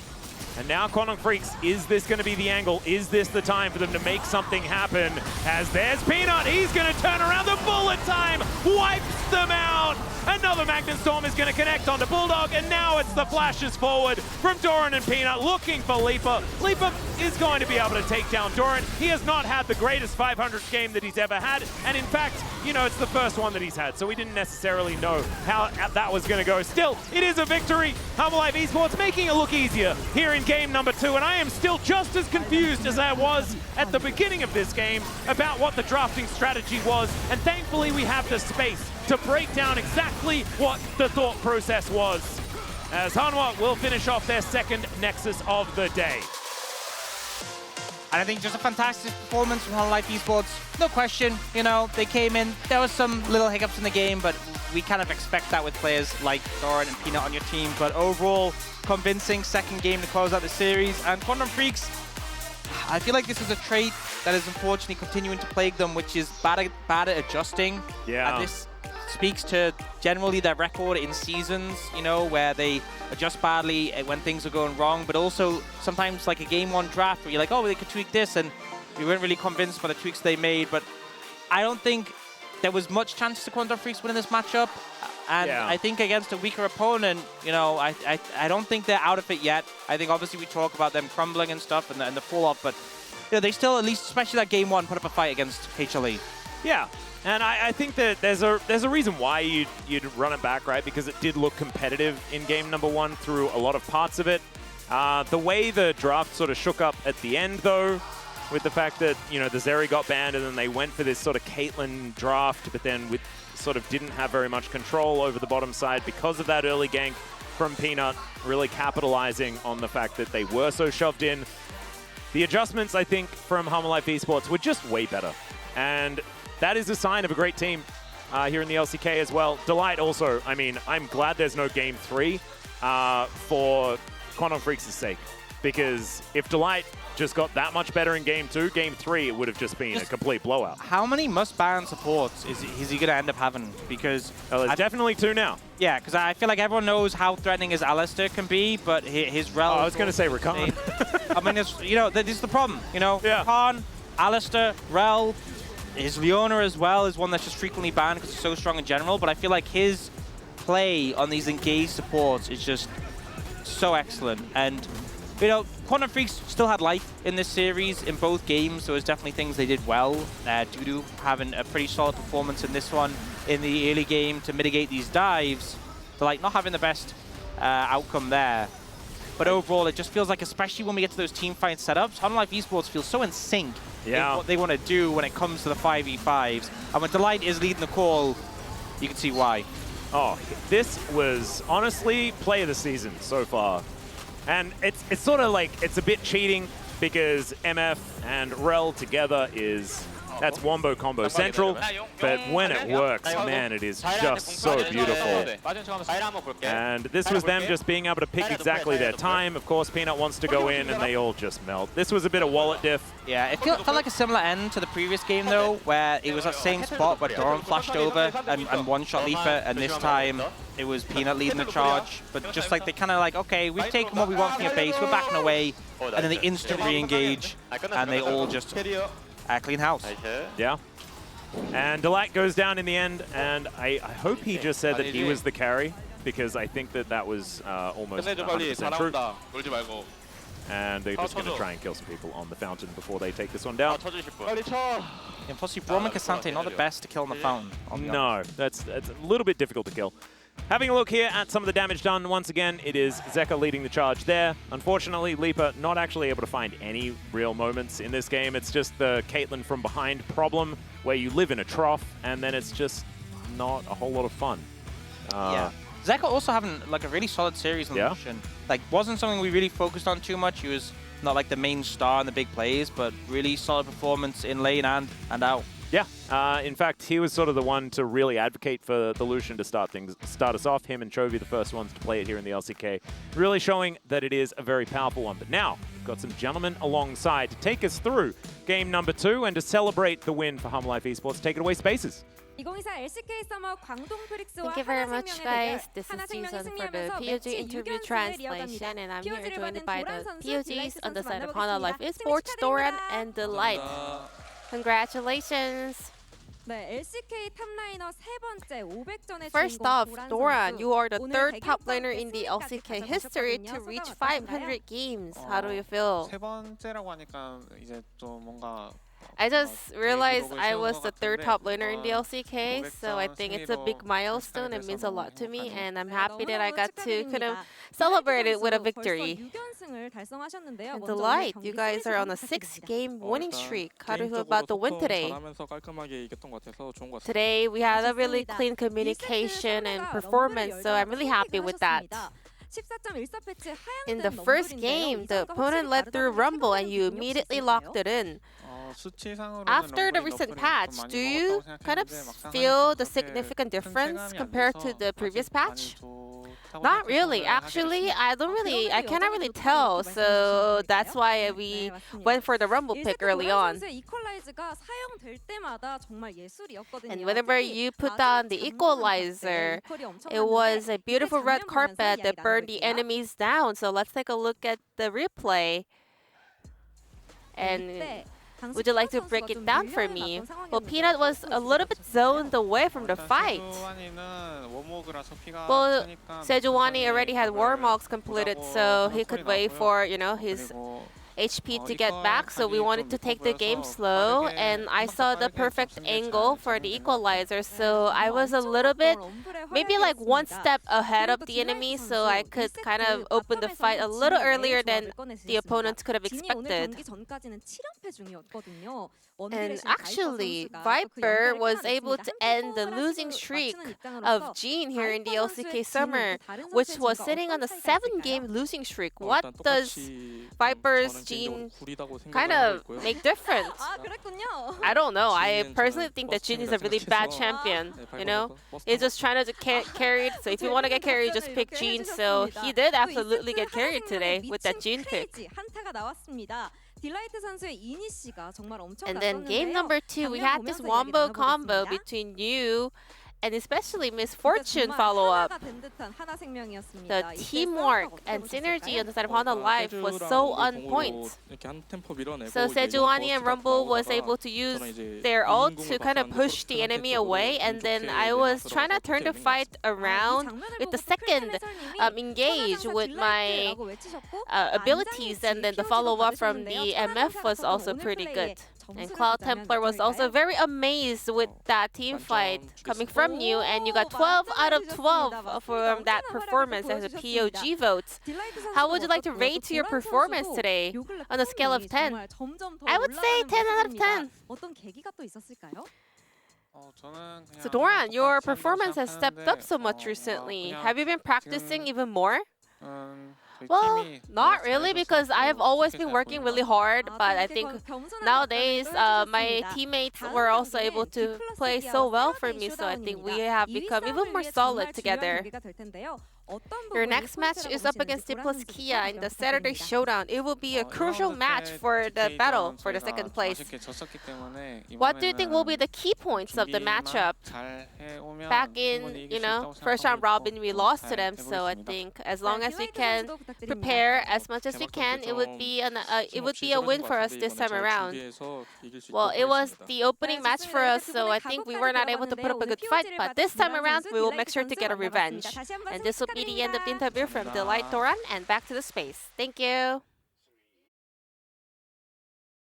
And now Quantum Freaks, is this going to be the angle? Is this the time for them to make something happen? As there's Peanut, he's going to turn around. The bullet time wipes them out. Another Magnet Storm is going to connect onto Bulldog, and now it's the flashes forward from Doran and Peanut looking for Leaper. Leaper is going to be able to take down Doran. He has not had the greatest 500 game that he's ever had, and in fact, you know, it's the first one that he's had, so we didn't necessarily know how that was going to go. Still, it is a victory. Humble Life Esports making it look easier here in game number 2, and I am still just as confused as I was at the beginning of this game about what the drafting strategy was, and thankfully we have the space to break down exactly what the thought process was, as Hanwha will finish off their second Nexus of the day. And I think just a fantastic performance from Humble Life Esports. No question, you know, they came in. There was some little hiccups in the game, but we kind of expect that with players like Doran and Peanut on your team. But overall, convincing second game to close out the series. And Quantum Freaks, I feel like this is a trait that is unfortunately continuing to plague them, which is bad at adjusting. Yeah. And this speaks to generally their record in seasons, you know, where they adjust badly when things are going wrong, but also sometimes like a game 1 draft where you're like, oh, they could tweak this, and we weren't really convinced by the tweaks they made. But I don't think there was much chance to Quantum Freaks winning this matchup. And yeah. I think against a weaker opponent, you know, I don't think they're out of it yet. I think obviously we talk about them crumbling and stuff and the fall-off, but you know, they still, at least especially that game 1, put up a fight against HLE. Yeah, and I think that there's a reason why you'd run it back, right? Because it did look competitive in game number 1 through a lot of parts of it. The way the draft sort of shook up at the end, though, with the fact that, you know, the Zeri got banned and then they went for this sort of Caitlyn draft, but then with sort of didn't have very much control over the bottom side because of that early gank from Peanut, really capitalizing on the fact that they were so shoved in. The adjustments, I think, from Humble Life Esports were just way better. And that is a sign of a great team here in the LCK as well. Delight also, I mean, I'm glad there's no game 3 for Quantum Freaks' sake. Because if Delight just got that much better in game 2, game 3, it would have just been a complete blowout. How many must-ban supports is he going to end up having? Because there's definitely 2 now. Yeah, because I feel like everyone knows how threatening his Alistair can be, but his Rel... Oh, I was going to say Rakan. I mean, it's, you know, this is the problem, you know? Yeah. Rakan, Alistair, Rel, his Leona as well is one that's just frequently banned because he's so strong in general, but I feel like his play on these engaged supports is just so excellent. And, you know, Quantum Freaks still had life in this series in both games, so there's definitely things they did well. Dudu having a pretty solid performance in this one in the early game to mitigate these dives, to like not having the best outcome there. But overall, it just feels like, especially when we get to those team fight setups, Humble Life Esports feels so in sync in what they want to do when it comes to the 5v5s. And when Delight is leading the call, you can see why. Oh, this was honestly play of the season so far. And it's sort of like, it's a bit cheating because MF and Rel together is, that's Wombo Combo Central, but when it works, man, it is just so beautiful. And this was them just being able to pick exactly their time. Of course, Peanut wants to go in and they all just melt. This was a bit of wallet diff. Yeah, it felt like a similar end to the previous game though, where it was that same spot where Doran flashed over and one-shot Leaper, and this time it was Peanut leading the charge. But just like they kind of like, okay, we've taken what we want from your base, we're backing away, and then they instant re-engage, and they all just clean house. Yeah. And Delight goes down in the end, and I hope he just said that he was the carry, because I think that was almost 100% true. And they're just going to try and kill some people on the fountain before they take this one down. And plus, Roman Cassante, not the best to kill on the fountain. No, that's a little bit difficult to kill. Having a look here at some of the damage done, once again, it is Zeka leading the charge there. Unfortunately, Leaper not actually able to find any real moments in this game. It's just the Caitlyn from behind problem, where you live in a trough, and then it's just not a whole lot of fun. Yeah. Zeka also having like a really solid series on the mission. Like, wasn't something we really focused on too much. He was not like the main star in the big plays, but really solid performance in lane and out. Yeah, in fact, he was sort of the one to really advocate for the Lucian to start us off. Him and Chovy, the first ones to play it here in the LCK, really showing that it is a very powerful one. But now, we've got some gentlemen alongside to take us through game number 2 and to celebrate the win for Hum Life Esports. Take it away, Spaces. Thank you very much, guys. This is Susan for the POG interview translation, and I'm here joined by the POGs on the side of Hum Life Esports, Doran and Delight. Congratulations! First off, Doran, you are the 3rd top laner in the LCK history to reach 500 games. How do you feel? 세 번째라고 하니까 이제 좀 뭔가 I just realized I was the 3rd top laner in the LCK, so I think it's a big milestone. It means a lot to me, and I'm happy that I got to kind of celebrate it with a victory. And Delight, you guys are on a 6-game winning streak. How do you feel about the win today? Today, we had a really clean communication and performance, so I'm really happy with that. In the first game, the opponent led through Rumble and you immediately locked it in. After the recent patch, do you kind of feel the significant difference compared to the previous patch? Not really. Actually, I cannot really tell. So that's why we went for the Rumble pick early on. And whenever you put down the equalizer, it was a beautiful red carpet that burned the enemies down. So let's take a look at the replay. And would you like to break it down for me? Well, Peanut was a little bit zoned away from the fight. Well, Sejuani already had Warmogs completed, so he could wait for, his HP to get back, so we wanted to take the game slow, and I saw the perfect angle for the equalizer, so I was a little bit, maybe like one step ahead of the enemy, so I could kind of open the fight a little earlier than the opponents could have expected. And actually, Viper was able to end the losing streak of Jean here in the LCK Summer, which was sitting on a 7-game losing streak. What does Viper's Jean kind of make different? I don't know. I personally think that Jean is a really bad champion. He's just trying to get carried. So if you want to get carried, just pick Jean. So he did absolutely get carried today with that Jean pick. And then game number 2, we had this wombo combo between you and especially Misfortune follow-up. The teamwork and synergy on the side of Hana Life was so on point. So Sejuani and Rumble was able to use their ult to kind of push the enemy away, and then I was trying to turn the fight around with the second engage with my abilities, and then the follow-up from the MF was also pretty good. And Cloud Templar was also very amazed with that team fight coming from you, and you got 12 out of 12 from that performance as a POG vote. How would you like to rate your performance today on a scale of 10? I would say 10 out of 10. So Doran, your performance has stepped up so much recently. Have you been practicing even more? Well, not really, because I have always been working really hard, but I think nowadays my teammates were also able to play so well for me, so I think we have become even more solid together. Your next match is up against Diplos Kia in the Saturday Showdown. It will be a crucial match for the battle for the second place. What do you think will be the key points of the matchup? Back in, first round robin, we lost to them, so I think as long as we can prepare as much as we can, it would be a win for us this time around. Well, it was the opening match for us, so I think we were not able to put up a good fight, but this time around, we will make sure to get a revenge. And this will be the end of the interview from Delight Doran, and back to the space. Thank you.